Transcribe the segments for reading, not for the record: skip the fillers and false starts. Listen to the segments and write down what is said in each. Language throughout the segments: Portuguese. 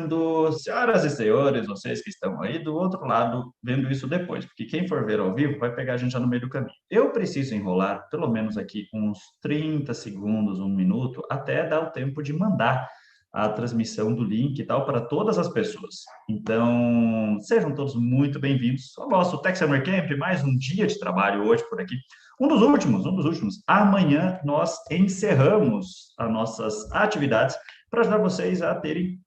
começando. Senhoras e senhores, vocês que estão aí do outro lado vendo isso depois, porque quem for ver ao vivo vai pegar a gente já no meio do caminho. Eu preciso enrolar pelo menos aqui uns 30 segundos, um minuto, até dar o tempo de mandar a transmissão do link e tal para todas as pessoas. Então, sejam todos muito bem-vindos ao nosso Tech Summer Camp, mais um dia de trabalho hoje por aqui. Um dos últimos. Amanhã nós encerramos as nossas atividades para ajudar vocês a terem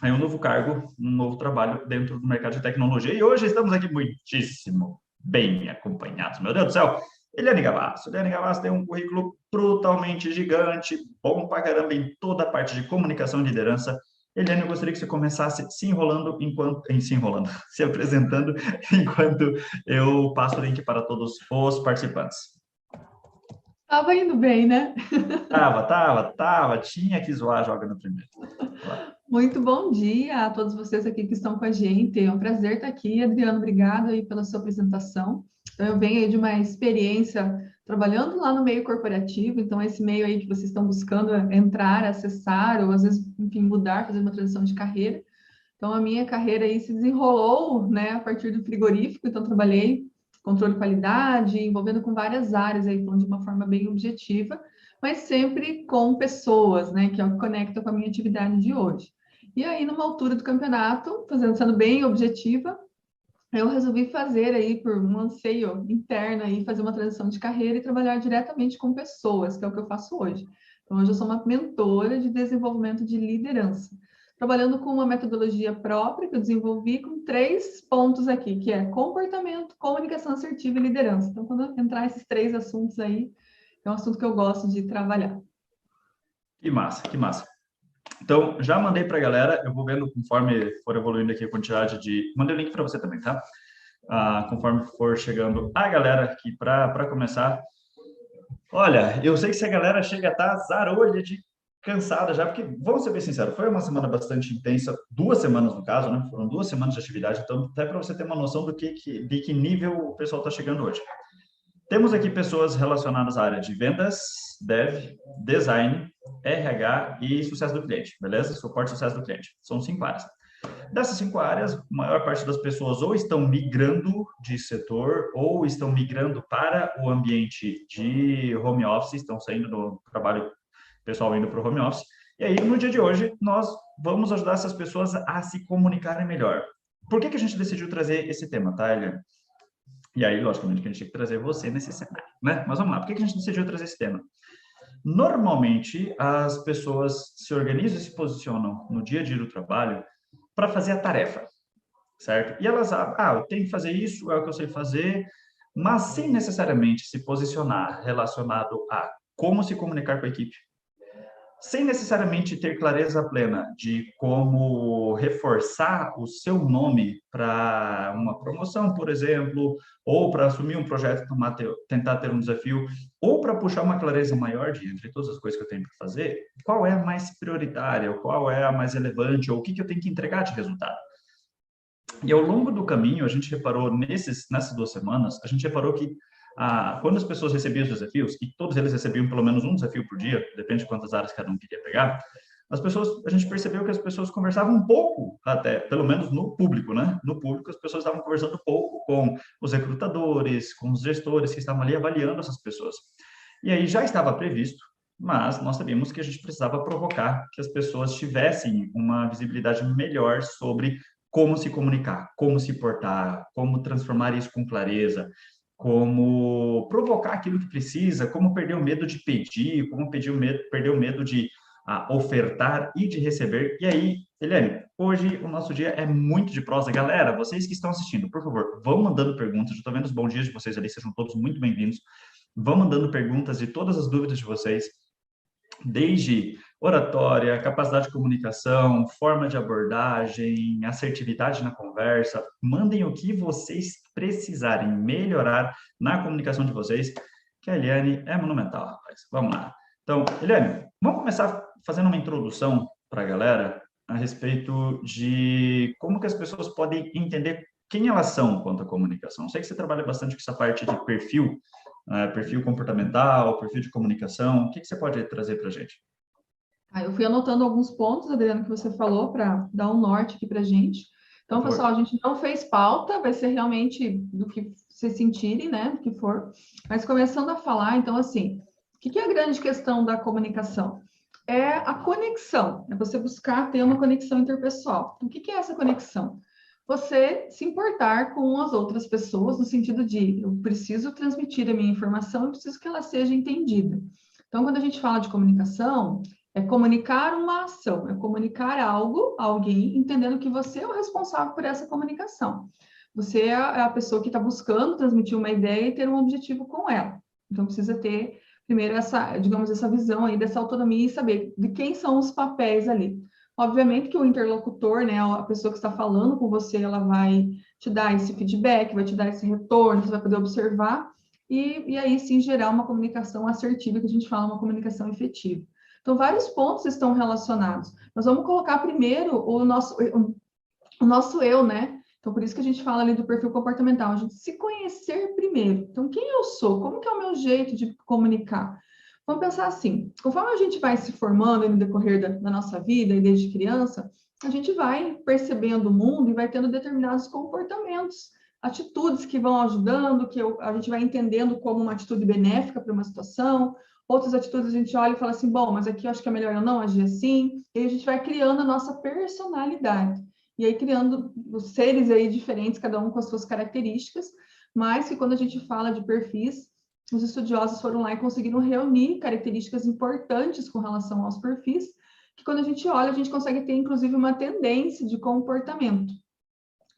aí um novo cargo, um novo trabalho dentro do mercado de tecnologia. E hoje estamos aqui muitíssimo bem acompanhados. Meu Deus do céu! Eliane Gavassi. Eliane Gavassi tem um currículo brutalmente gigante, bom pra caramba em toda a parte de comunicação e liderança. Eliane, eu gostaria que você começasse se apresentando, enquanto eu passo o link para todos os participantes. Tava indo bem, né? Tava. Tinha que zoar jogando primeiro. Muito bom dia a todos vocês aqui que estão com a gente. É um prazer estar aqui. Adriano, obrigado aí pela sua apresentação. Então, eu venho aí de uma experiência trabalhando lá no meio corporativo, então esse meio aí que vocês estão buscando entrar, acessar, ou às vezes, enfim, mudar, fazer uma transição de carreira. Então, a minha carreira aí se desenrolou, né, a partir do frigorífico, então trabalhei controle de qualidade, envolvendo com várias áreas aí, então, de uma forma bem objetiva, mas sempre com pessoas, né, que é o que conecta com a minha atividade de hoje. E aí, numa altura do campeonato, sendo bem objetiva, eu resolvi fazer aí, por um anseio interno aí, fazer uma transição de carreira e trabalhar diretamente com pessoas, que é o que eu faço hoje. Então, hoje eu sou uma mentora de desenvolvimento de liderança, trabalhando com uma metodologia própria que eu desenvolvi com 3 pontos aqui, que é comportamento, comunicação assertiva e liderança. Então, quando entrar esses 3 assuntos aí, é um assunto que eu gosto de trabalhar. Que massa. Então, já mandei para a galera, eu vou vendo conforme for evoluindo aqui a quantidade de... Mandei o link para você também, tá? Conforme for chegando a galera aqui para começar. Olha, eu sei que se a galera chega a estar zarolha de cansada já, porque, vamos ser bem sinceros, foi uma semana bastante intensa, 2 semanas no caso, né? Foram 2 semanas de atividade, então até para você ter uma noção de que nível o pessoal está chegando hoje. Temos aqui pessoas relacionadas à área de vendas, dev, design, RH e sucesso do cliente, beleza? Suporte e sucesso do cliente. São 5 áreas. Dessas 5 áreas, a maior parte das pessoas ou estão migrando de setor ou estão migrando para o ambiente de home office, estão saindo do trabalho pessoal indo para o home office. E aí, no dia de hoje, nós vamos ajudar essas pessoas a se comunicarem melhor. Por que a gente decidiu trazer esse tema, tá, Eliane? E aí, logicamente, que a gente tinha que trazer você nesse cenário, né? Mas vamos lá, por que a gente decidiu trazer esse tema? Normalmente, as pessoas se organizam e se posicionam no dia a dia do trabalho para fazer a tarefa, certo? E elas, eu tenho que fazer isso, é o que eu sei fazer, mas sem necessariamente se posicionar relacionado a como se comunicar com a equipe, sem necessariamente ter clareza plena de como reforçar o seu nome para uma promoção, por exemplo, ou para assumir um projeto, tentar ter um desafio, ou para puxar uma clareza maior de entre todas as coisas que eu tenho para fazer, qual é a mais prioritária, qual é a mais relevante, ou o que eu tenho que entregar de resultado. E ao longo do caminho, a gente reparou, nessas 2 semanas, a gente reparou que quando as pessoas recebiam os desafios, e todos eles recebiam pelo menos um desafio por dia, depende de quantas áreas cada um queria pegar, a gente percebeu que as pessoas conversavam um pouco, até, pelo menos no público, né? No público, as pessoas estavam conversando um pouco com os recrutadores, com os gestores que estavam ali avaliando essas pessoas. E aí já estava previsto, mas nós sabíamos que a gente precisava provocar que as pessoas tivessem uma visibilidade melhor sobre como se comunicar, como se portar, como transformar isso com clareza, como provocar aquilo que precisa, como perder o medo de pedir, como perder o medo de ofertar e de receber. E aí, Eliane, hoje o nosso dia é muito de prosa. Galera, vocês que estão assistindo, por favor, vão mandando perguntas. Eu estou vendo os bons dias de vocês ali, sejam todos muito bem-vindos. Vão mandando perguntas de todas as dúvidas de vocês, desde oratória, capacidade de comunicação, forma de abordagem, assertividade na conversa. Mandem o que vocês precisarem melhorar na comunicação de vocês, que a Eliane é monumental, rapaz. Vamos lá. Então, Eliane, vamos começar fazendo uma introdução para a galera a respeito de como que as pessoas podem entender quem elas são quanto à comunicação. Sei que você trabalha bastante com essa parte de perfil comportamental, perfil de comunicação. O que você pode trazer para a gente? Eu fui anotando alguns pontos, Adriano, que você falou, para dar um norte aqui para a gente. Então, Por pessoal, favor. a gente não fez pauta, vai ser realmente do que vocês sentirem, né, do que for. Mas começando a falar, então, assim, o que é a grande questão da comunicação? É a conexão, é você buscar ter uma conexão interpessoal. Então, o que é essa conexão? Você se importar com as outras pessoas, no sentido de eu preciso transmitir a minha informação, eu preciso que ela seja entendida. Então, quando a gente fala de comunicação, é comunicar uma ação, é comunicar algo a alguém, entendendo que você é o responsável por essa comunicação. Você é a pessoa que está buscando transmitir uma ideia e ter um objetivo com ela. Então, precisa ter, primeiro, essa, digamos, essa visão aí dessa autonomia e saber de quem são os papéis ali. Obviamente que o interlocutor, né, a pessoa que está falando com você, ela vai te dar esse feedback, vai te dar esse retorno, você vai poder observar e aí sim gerar uma comunicação assertiva, que a gente fala uma comunicação efetiva. Então, vários pontos estão relacionados. Nós vamos colocar primeiro o nosso eu, né? Então, por isso que a gente fala ali do perfil comportamental, a gente se conhecer primeiro. Então, quem eu sou? Como que é o meu jeito de comunicar? Vamos pensar assim, conforme a gente vai se formando no decorrer da nossa vida e desde criança, a gente vai percebendo o mundo e vai tendo determinados comportamentos, atitudes que vão ajudando, a gente vai entendendo como uma atitude benéfica para uma situação, outras atitudes a gente olha e fala assim, bom, mas aqui eu acho que é melhor eu não agir assim, e a gente vai criando a nossa personalidade. E aí criando os seres aí diferentes, cada um com as suas características, mas que quando a gente fala de perfis, os estudiosos foram lá e conseguiram reunir características importantes com relação aos perfis, que quando a gente olha, a gente consegue ter, inclusive, uma tendência de comportamento.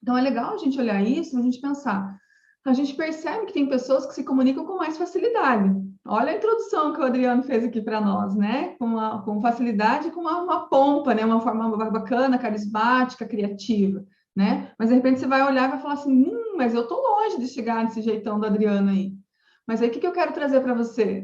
Então, é legal a gente olhar isso, a gente pensar. A gente percebe que tem pessoas que se comunicam com mais facilidade. Olha a introdução que o Adriano fez aqui para nós, né? Com facilidade, com uma pompa, né? Uma forma bacana, carismática, criativa, né? Mas, de repente, você vai olhar e vai falar assim, mas eu tô longe de chegar nesse jeitão do Adriano aí. Mas aí, o que eu quero trazer para você?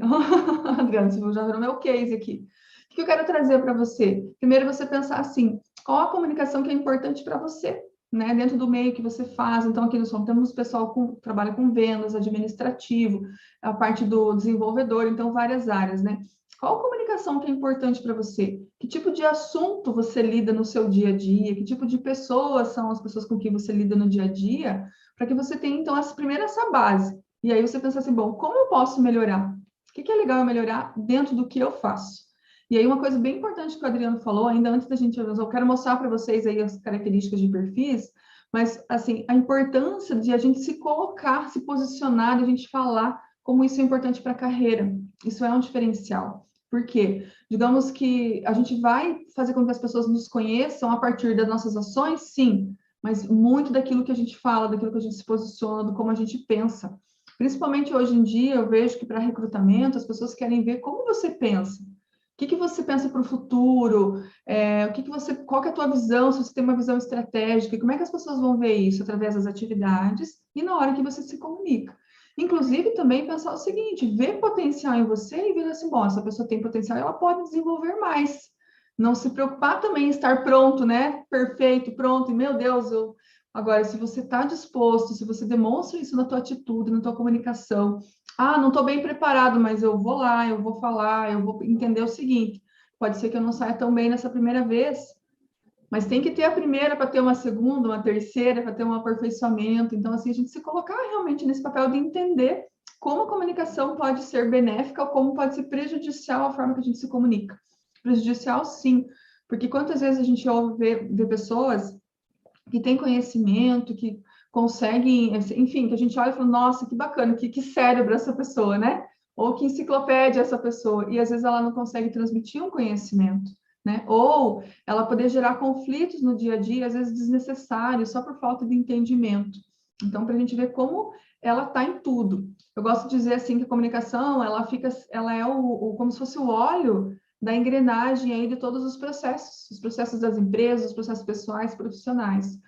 Adriano, você já virou meu case aqui. O que eu quero trazer para você? Primeiro, você pensar assim, qual a comunicação que é importante para você? Né, dentro do meio que você faz. Então, aqui nós temos pessoal que trabalha com vendas, administrativo, a parte do desenvolvedor, então, várias áreas, né? Qual a comunicação que é importante para você? Que tipo de assunto você lida no seu dia a dia? Que tipo de pessoas são as pessoas com quem você lida no dia a dia? Para que você tenha, então, essa base. E aí você pensa assim, bom, como eu posso melhorar? O que é legal eu melhorar dentro do que eu faço? E aí, uma coisa bem importante que o Adriano falou, ainda antes da gente, eu quero mostrar para vocês aí as características de perfis, mas, assim, a importância de a gente se colocar, se posicionar, de a gente falar como isso é importante para a carreira. Isso é um diferencial. Por quê? Digamos que a gente vai fazer com que as pessoas nos conheçam a partir das nossas ações, sim, mas muito daquilo que a gente fala, daquilo que a gente se posiciona, do como a gente pensa. Principalmente hoje em dia, eu vejo que para recrutamento, as pessoas querem ver como você pensa. O que você pensa para o futuro? Qual que é a tua visão? Se você tem uma visão estratégica, como é que as pessoas vão ver isso? Através das atividades e na hora que você se comunica. Inclusive, também pensar o seguinte, ver potencial em você e ver assim, bom, essa pessoa tem potencial, ela pode desenvolver mais. Não se preocupar também em estar pronto, né? Perfeito, pronto, e meu Deus, Agora, se você está disposto, se você demonstra isso na tua atitude, na tua comunicação, não estou bem preparado, mas eu vou lá, eu vou falar, eu vou entender o seguinte: pode ser que eu não saia tão bem nessa primeira vez, mas tem que ter a primeira para ter uma segunda, uma terceira, para ter um aperfeiçoamento. Então, assim, a gente se colocar realmente nesse papel de entender como a comunicação pode ser benéfica ou como pode ser prejudicial a forma que a gente se comunica. Prejudicial, sim, porque quantas vezes a gente ouve ver pessoas que têm conhecimento, que conseguem, enfim, que a gente olha e fala, nossa, que bacana, que cérebro essa pessoa, né? Ou que enciclopédia essa pessoa, e às vezes ela não consegue transmitir um conhecimento, né? Ou ela poder gerar conflitos no dia a dia, às vezes desnecessários, só por falta de entendimento. Então, para a gente ver como ela está em tudo. Eu gosto de dizer assim que a comunicação, ela é como se fosse o óleo da engrenagem aí de todos os processos das empresas, os processos pessoais, profissionais.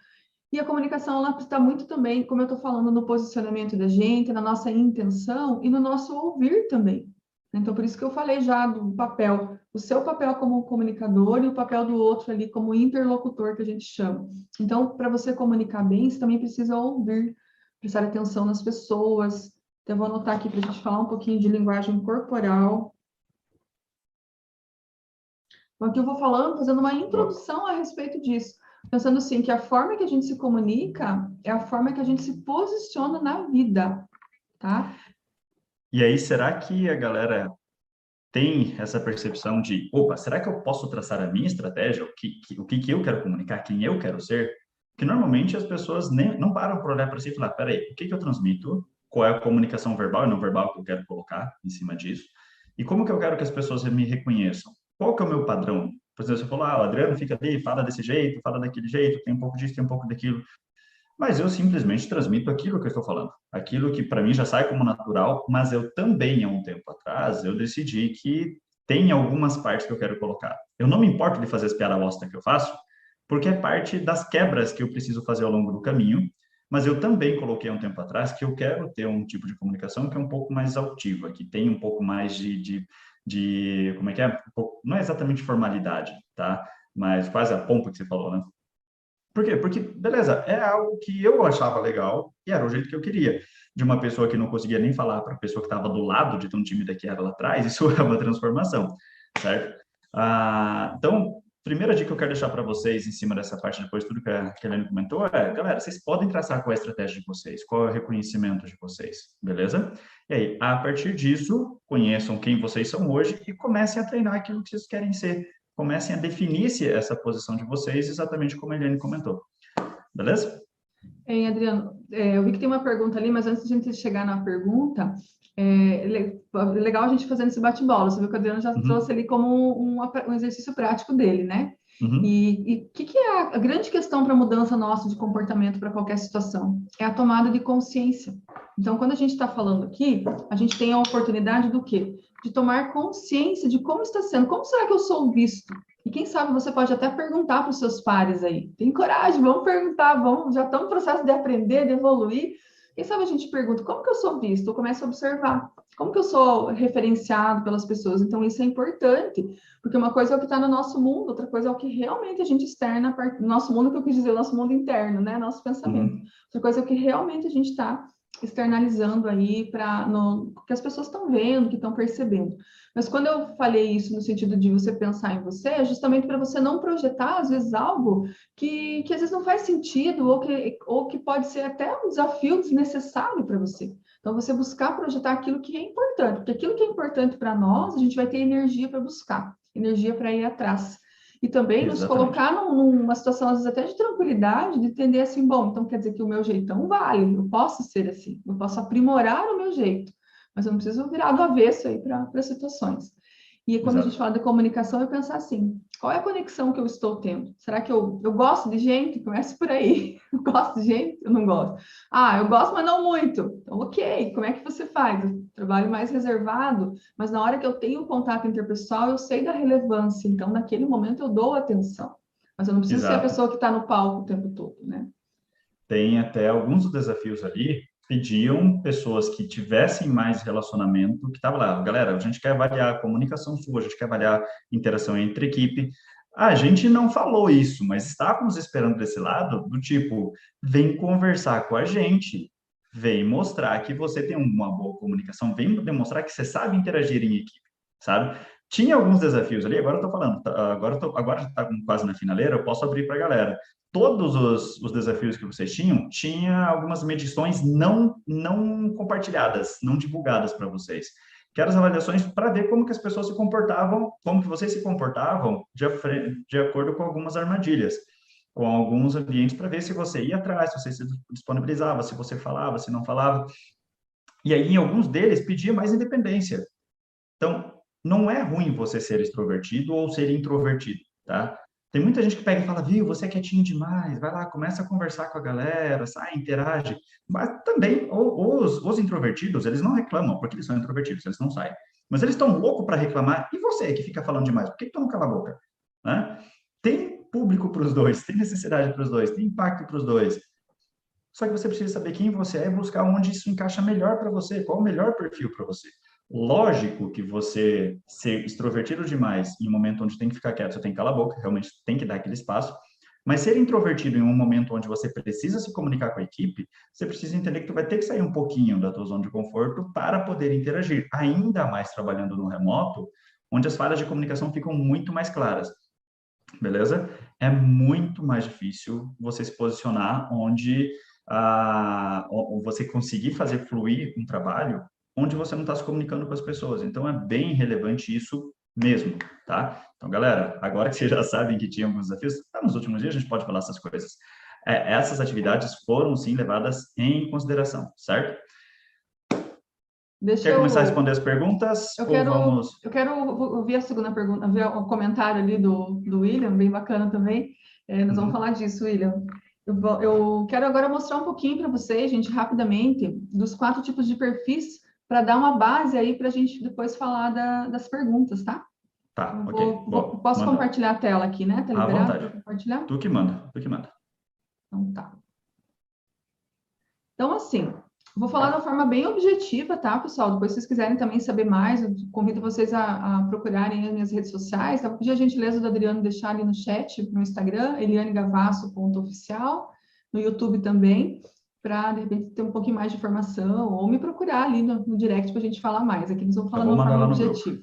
E a comunicação, ela está muito também, como eu estou falando, no posicionamento da gente, na nossa intenção e no nosso ouvir também. Então, por isso que eu falei já do papel, o seu papel como comunicador e o papel do outro ali como interlocutor, que a gente chama. Então, para você comunicar bem, você também precisa ouvir, prestar atenção nas pessoas. Então, eu vou anotar aqui para a gente falar um pouquinho de linguagem corporal. Então, aqui eu vou falando, fazendo uma introdução a respeito disso, pensando assim, que a forma que a gente se comunica é a forma que a gente se posiciona na vida, tá? E aí, será que a galera tem essa percepção de, opa, será que eu posso traçar a minha estratégia? O que eu quero comunicar? Quem eu quero ser? Porque normalmente as pessoas nem, não param para olhar para si e falar, peraí, o que eu transmito? Qual é a comunicação verbal e não verbal que eu quero colocar em cima disso? E como que eu quero que as pessoas me reconheçam? Qual que é o meu padrão? Por exemplo, você falou, o Adriano fica ali, fala desse jeito, fala daquele jeito, tem um pouco disso, tem um pouco daquilo. Mas eu simplesmente transmito aquilo que eu estou falando. Aquilo que para mim já sai como natural, mas eu também, há um tempo atrás, eu decidi que tem algumas partes que eu quero colocar. Eu não me importo de fazer as piadas bosta que eu faço, porque é parte das quebras que eu preciso fazer ao longo do caminho, mas eu também coloquei há um tempo atrás que eu quero ter um tipo de comunicação que é um pouco mais altiva, que tem um pouco mais de como é que é? Não é exatamente formalidade, tá? Mas quase a pompa que você falou, né? Por quê? Porque, beleza, é algo que eu achava legal e era o jeito que eu queria. De uma pessoa que não conseguia nem falar para a pessoa que estava do lado de tão tímida que era lá atrás, isso é uma transformação, certo? Então, primeira dica que eu quero deixar para vocês em cima dessa parte, depois de tudo que a Helene comentou, é, galera, vocês podem traçar qual é a estratégia de vocês, qual é o reconhecimento de vocês, beleza? E aí, a partir disso, conheçam quem vocês são hoje e comecem a treinar aquilo que vocês querem ser, comecem a definir essa posição de vocês, exatamente como a Eliane comentou. Beleza? Adriano, eu vi que tem uma pergunta ali, mas antes de a gente chegar na pergunta, é legal a gente fazendo esse bate-bola. Você viu que o Adriano já trouxe ali como um exercício prático dele, né? Uhum. E o que é a grande questão para a mudança nossa de comportamento para qualquer situação? É a tomada de consciência. Então, quando a gente está falando aqui, a gente tem a oportunidade do quê? De tomar consciência de como está sendo, como será que eu sou visto? E quem sabe você pode até perguntar para os seus pares aí. Tem coragem, vamos perguntar, vamos, já estamos no processo de aprender, de evoluir. Quem sabe a gente pergunta, como que eu sou visto? Eu começo a observar, como que eu sou referenciado pelas pessoas? Então, isso é importante, porque uma coisa é o que está no nosso mundo, outra coisa é o que realmente a gente externa, no nosso mundo, que eu quis dizer, o nosso mundo interno, né? Nosso pensamento. Uhum. Outra coisa é o que realmente a gente está externalizando aí para que as pessoas estão vendo, que estão percebendo. Mas quando eu falei isso no sentido de você pensar em você, é justamente para você não projetar, às vezes, algo que às vezes não faz sentido ou que pode ser até um desafio desnecessário para você. Então, você buscar projetar aquilo que é importante, porque aquilo que é importante para nós, a gente vai ter energia para buscar, energia para ir atrás. E também nos Exatamente. colocar numa situação, às vezes, até de tranquilidade, de entender assim, bom, então quer dizer que o meu jeitão vale, eu posso ser assim, eu posso aprimorar o meu jeito, mas eu não preciso virar do avesso aí para situações. E quando a gente Exato. fala de comunicação, eu penso assim, qual é a conexão que eu estou tendo? Será que eu gosto de gente? Começa por aí. Eu gosto de gente? Eu não gosto. Eu gosto, mas não muito. Então, ok, como é que você faz? Eu trabalho mais reservado, mas na hora que eu tenho contato interpessoal, eu sei da relevância. Então, naquele momento, eu dou atenção. Mas eu não preciso ser a Exato. pessoa que está no palco o tempo todo, né? Tem até alguns dos desafios ali, pediam pessoas que tivessem mais relacionamento, que estavam lá, galera, a gente quer avaliar a comunicação sua, a gente quer avaliar a interação entre equipe. A gente não falou isso, mas estávamos esperando desse lado, do tipo, vem conversar com a gente, vem mostrar que você tem uma boa comunicação, vem demonstrar que você sabe interagir em equipe, sabe? Tinha alguns desafios ali, agora eu tô falando, agora já está quase na finaleira, eu posso abrir para a galera. Todos os desafios que vocês tinham, tinha algumas medições não compartilhadas, não divulgadas para vocês, que eram as avaliações para ver como que as pessoas se comportavam, como que vocês se comportavam de acordo com algumas armadilhas, com alguns ambientes, para ver se você ia atrás, se você se disponibilizava, se você falava, se não falava. E aí, em alguns deles, pedia mais independência. Então, não é ruim você ser extrovertido ou ser introvertido, tá? Tem muita gente que pega e fala, viu, você é quietinho demais, vai lá, começa a conversar com a galera, sai, interage. Mas também, os introvertidos, eles não reclamam, porque eles são introvertidos, eles não saem. Mas eles estão loucos para reclamar. E você, que fica falando demais, por que tu não cala a boca? Né? Tem público para os dois, tem necessidade para os dois, tem impacto para os dois. Só que você precisa saber quem você é e buscar onde isso encaixa melhor para você, qual o melhor perfil para você. Lógico que você ser extrovertido demais em um momento onde tem que ficar quieto, você tem que calar a boca, realmente tem que dar aquele espaço. Mas ser introvertido em um momento onde você precisa se comunicar com a equipe, você precisa entender que tu vai ter que sair um pouquinho da tua zona de conforto para poder interagir. Ainda mais trabalhando no remoto, onde as falhas de comunicação ficam muito mais claras, beleza? É muito mais difícil você se posicionar onde você conseguir fazer fluir um trabalho onde você não está se comunicando com as pessoas. Então, é bem relevante isso mesmo, tá? Então, galera, agora que vocês já sabem que tinha alguns desafios, nos últimos dias a gente pode falar essas coisas. Essas atividades foram, sim, levadas em consideração, certo? Quer começar a responder as perguntas? Eu quero ouvir a segunda pergunta, ver o comentário ali do William, bem bacana também. Nós vamos falar disso, William. Eu quero agora mostrar um pouquinho para vocês, gente, rapidamente, dos 4 tipos de perfis, para dar uma base aí para a gente depois falar das perguntas, tá? Tá, ok. Posso compartilhar a tela aqui, né? Tá liberado para compartilhar? Tu que manda. Então tá. Então, assim, vou falar de uma forma bem objetiva, tá, pessoal? Depois, se vocês quiserem também saber mais, eu convido vocês a procurarem as minhas redes sociais, tá? Vou pedir a gentileza do Adriano deixar ali no chat, no Instagram, elianegavasso.oficial, no YouTube também, para, de repente, ter um pouquinho mais de informação, ou me procurar ali no direct para a gente falar mais. Aqui nós vamos falar de uma forma objetiva.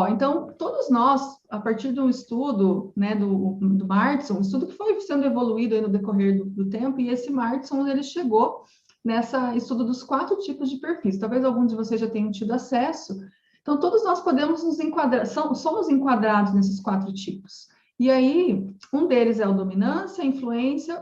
Então, todos nós, a partir de um estudo, né, do Martson, um estudo que foi sendo evoluído aí no decorrer do tempo, e esse Martson, ele chegou nessa estudo dos 4 tipos de perfis. Talvez alguns de vocês já tenham tido acesso. Então, todos nós podemos nos enquadrar, somos enquadrados nesses 4 tipos. E aí, um deles é o dominância, influência,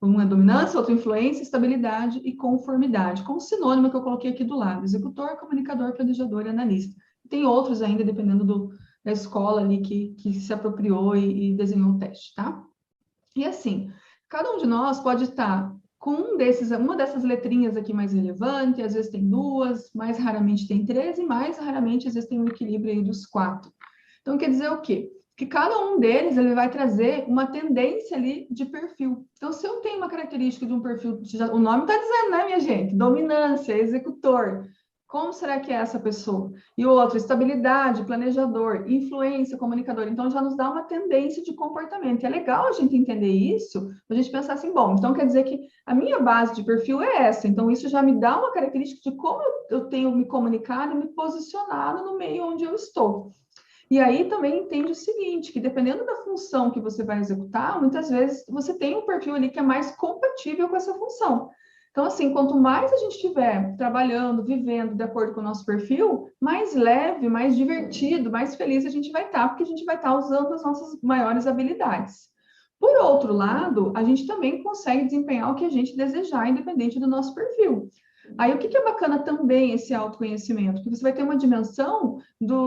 um é dominância, outro influência, estabilidade e conformidade, como sinônimo que eu coloquei aqui do lado, executor, comunicador, planejador e analista. Tem outros ainda, dependendo da escola ali que se apropriou e desenhou o teste, tá? E assim, cada um de nós pode estar com uma dessas letrinhas aqui mais relevante, às vezes tem 2, mais raramente tem 3, e mais raramente, às vezes, tem um equilíbrio aí dos 4. Então, quer dizer o quê? Que cada um deles, ele vai trazer uma tendência ali de perfil. Então, se eu tenho uma característica de um perfil, o nome está dizendo, né, minha gente? Dominância, executor. Como será que é essa pessoa? E o outro, estabilidade, planejador, influência, comunicador. Então, já nos dá uma tendência de comportamento. E é legal a gente entender isso, a gente pensar assim, bom, então quer dizer que a minha base de perfil é essa. Então, isso já me dá uma característica de como eu tenho me comunicado e me posicionado no meio onde eu estou. E aí também entende o seguinte, que dependendo da função que você vai executar, muitas vezes você tem um perfil ali que é mais compatível com essa função. Então, assim, quanto mais a gente estiver trabalhando, vivendo de acordo com o nosso perfil, mais leve, mais divertido, mais feliz a gente vai estar, porque a gente vai estar usando as nossas maiores habilidades. Por outro lado, a gente também consegue desempenhar o que a gente desejar, independente do nosso perfil. Aí, o que é bacana também esse autoconhecimento? Porque você vai ter uma dimensão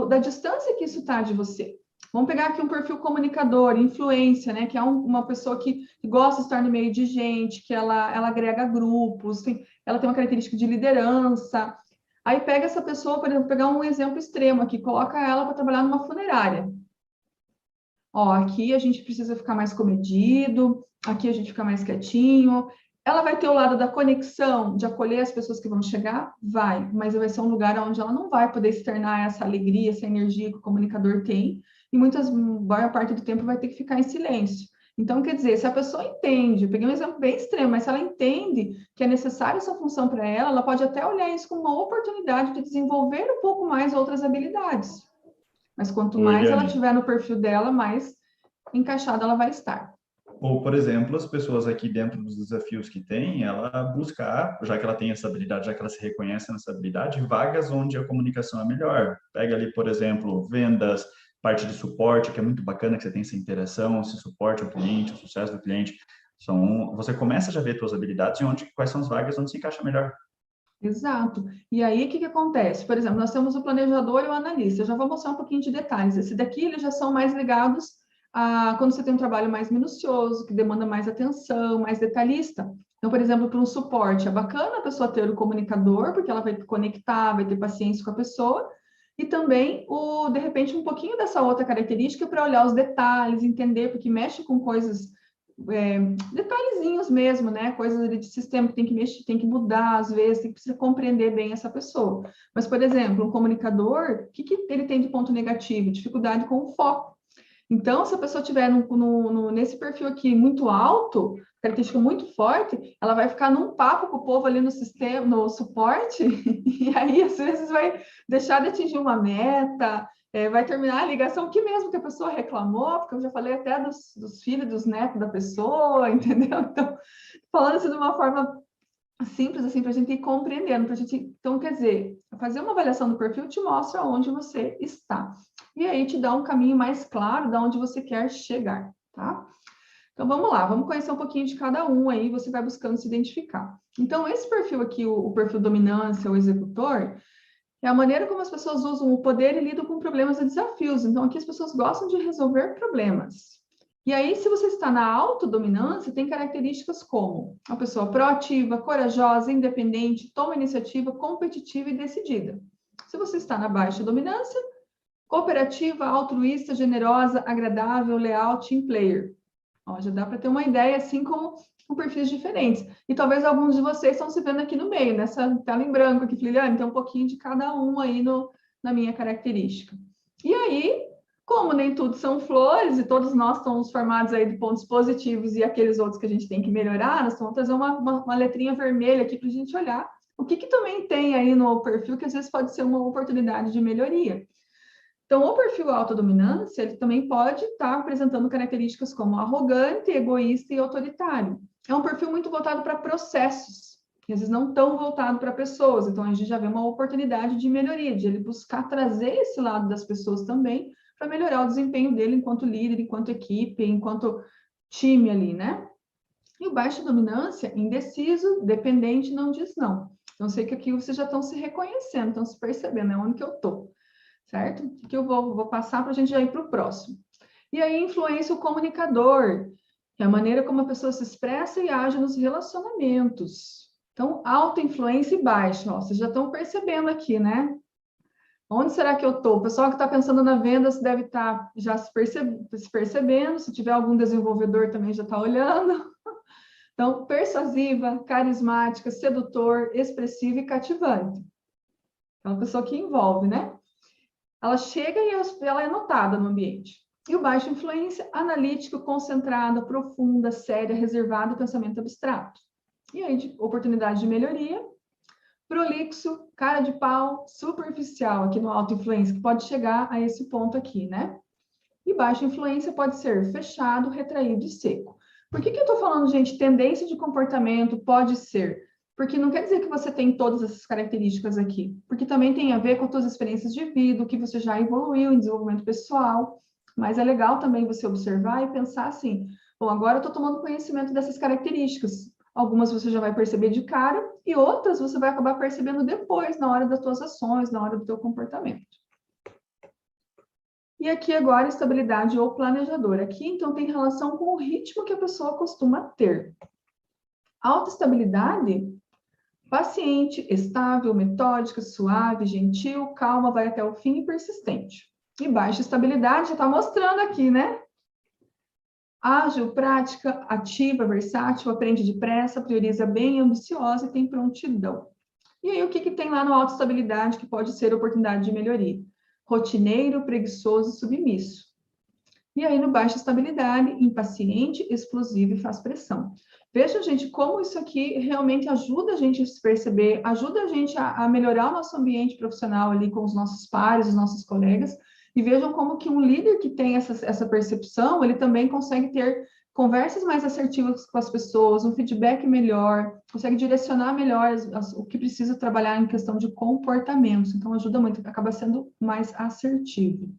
da distância que isso está de você. Vamos pegar aqui um perfil comunicador, influência, né? Que é uma pessoa que gosta de estar no meio de gente, que ela agrega grupos, ela tem uma característica de liderança. Aí pega essa pessoa, por exemplo, pegar um exemplo extremo aqui, coloca ela para trabalhar numa funerária. Aqui a gente precisa ficar mais comedido, aqui a gente fica mais quietinho. Ela vai ter o lado da conexão, de acolher as pessoas que vão chegar? Vai, mas vai ser um lugar onde ela não vai poder externar essa alegria, essa energia que o comunicador tem, e maior parte do tempo vai ter que ficar em silêncio. Então, quer dizer, se a pessoa entende, eu peguei um exemplo bem extremo, mas se ela entende que é necessária essa função para ela pode até olhar isso como uma oportunidade de desenvolver um pouco mais outras habilidades. Mas quanto mais ela tiver no perfil dela, mais encaixada ela vai estar. Ou, por exemplo, as pessoas aqui dentro dos desafios que tem, ela buscar, já que ela tem essa habilidade, já que ela se reconhece nessa habilidade, vagas onde a comunicação é melhor. Pega ali, por exemplo, vendas, parte de suporte, que é muito bacana que você tem essa interação, esse suporte ao cliente, o sucesso do cliente. Você começa já a ver suas habilidades e quais são as vagas onde se encaixa melhor. Exato. E aí, o que acontece? Por exemplo, nós temos o planejador e o analista. Eu já vou mostrar um pouquinho de detalhes. Esse daqui, eles já são mais ligados a quando você tem um trabalho mais minucioso, que demanda mais atenção, mais detalhista. Então, por exemplo, para um suporte, é bacana a pessoa ter o comunicador, porque ela vai conectar, vai ter paciência com a pessoa, e também, de repente, um pouquinho dessa outra característica para olhar os detalhes, entender, porque mexe com coisas, detalhezinhos mesmo, né? Coisas de sistema que tem que mexer, tem que mudar, às vezes, tem que precisar compreender bem essa pessoa. Mas, por exemplo, um comunicador, o que ele tem de ponto negativo? Dificuldade com o foco. Então, se a pessoa estiver nesse perfil aqui muito alto, característica muito forte, ela vai ficar num papo com o povo ali no sistema, no suporte, e aí, às vezes, vai deixar de atingir uma meta, vai terminar a ligação, que mesmo que a pessoa reclamou, porque eu já falei até dos filhos, dos netos da pessoa, entendeu? Então, falando assim de uma forma simples, assim, para a gente ir compreendendo, pra gente, então, quer dizer, fazer uma avaliação do perfil te mostra onde você está. E aí te dá um caminho mais claro de onde você quer chegar, tá? Então, vamos lá, vamos conhecer um pouquinho de cada um aí, você vai buscando se identificar. Então, esse perfil aqui, o perfil dominância, o executor, é a maneira como as pessoas usam o poder e lidam com problemas e desafios. Então, aqui as pessoas gostam de resolver problemas. E aí, se você está na autodominância, tem características como uma pessoa proativa, corajosa, independente, toma iniciativa, competitiva e decidida. Se você está na baixa dominância, cooperativa, altruísta, generosa, agradável, leal, team player. Ó, já dá para ter uma ideia, assim como com perfis diferentes. E talvez alguns de vocês estão se vendo aqui no meio, nessa tela em branco aqui, Liliane, tem um pouquinho de cada um aí na minha característica. E aí, como nem tudo são flores, e todos nós estamos formados aí de pontos positivos e aqueles outros que a gente tem que melhorar, nós vamos trazer uma letrinha vermelha aqui para a gente olhar o que também tem aí no perfil que às vezes pode ser uma oportunidade de melhoria. Então, o perfil autodominância, ele também pode estar apresentando características como arrogante, egoísta e autoritário. É um perfil muito voltado para processos, e às vezes não tão voltado para pessoas. Então, a gente já vê uma oportunidade de melhoria, de ele buscar trazer esse lado das pessoas também, para melhorar o desempenho dele enquanto líder, enquanto equipe, enquanto time ali, né? E o baixa dominância, indeciso, dependente, não diz não. Então, sei que aqui vocês já estão se reconhecendo, estão se percebendo, é onde que eu estou. Certo? Aqui eu vou passar para a gente já ir para o próximo. E aí, influência o comunicador, que é a maneira como a pessoa se expressa e age nos relacionamentos. Então, alta influência e baixa, ó, vocês já estão percebendo aqui, né? Onde será que eu estou? O pessoal que está pensando na venda deve estar já se percebendo, se tiver algum desenvolvedor também já está olhando. Então, persuasiva, carismática, sedutor, expressiva e cativante. É uma pessoa que envolve, né? Ela chega e ela é notada no ambiente. E o baixo influência, analítico, concentrada, profunda, séria, reservada, pensamento abstrato. E aí, de oportunidade de melhoria, prolixo, cara de pau, superficial, aqui no alto influência, que pode chegar a esse ponto aqui, né? E baixa influência pode ser fechado, retraído e seco. Por que eu estou falando, gente, tendência de comportamento pode ser? Porque não quer dizer que você tem todas essas características aqui, porque também tem a ver com as suas experiências de vida, o que você já evoluiu em desenvolvimento pessoal, mas é legal também você observar e pensar assim, bom, agora eu estou tomando conhecimento dessas características, algumas você já vai perceber de cara, e outras você vai acabar percebendo depois, na hora das suas ações, na hora do teu comportamento. E aqui agora, estabilidade ou planejador. Aqui, então, tem relação com o ritmo que a pessoa costuma ter. Alta estabilidade, paciente, estável, metódica, suave, gentil, calma, vai até o fim e persistente. E baixa estabilidade, já está mostrando aqui, né? Ágil, prática, ativa, versátil, aprende depressa, prioriza bem, ambiciosa e tem prontidão. E aí, o que tem lá no alta estabilidade que pode ser oportunidade de melhoria? Rotineiro, preguiçoso e submisso. E aí, no baixa estabilidade, impaciente, explosivo e faz pressão. Veja, gente, como isso aqui realmente ajuda a gente a se perceber, ajuda a gente a melhorar o nosso ambiente profissional ali com os nossos pares, os nossos colegas, e vejam como que um líder que tem essa percepção, ele também consegue ter conversas mais assertivas com as pessoas, um feedback melhor, consegue direcionar melhor o que precisa trabalhar em questão de comportamentos. Então, ajuda muito, acaba sendo mais assertivo.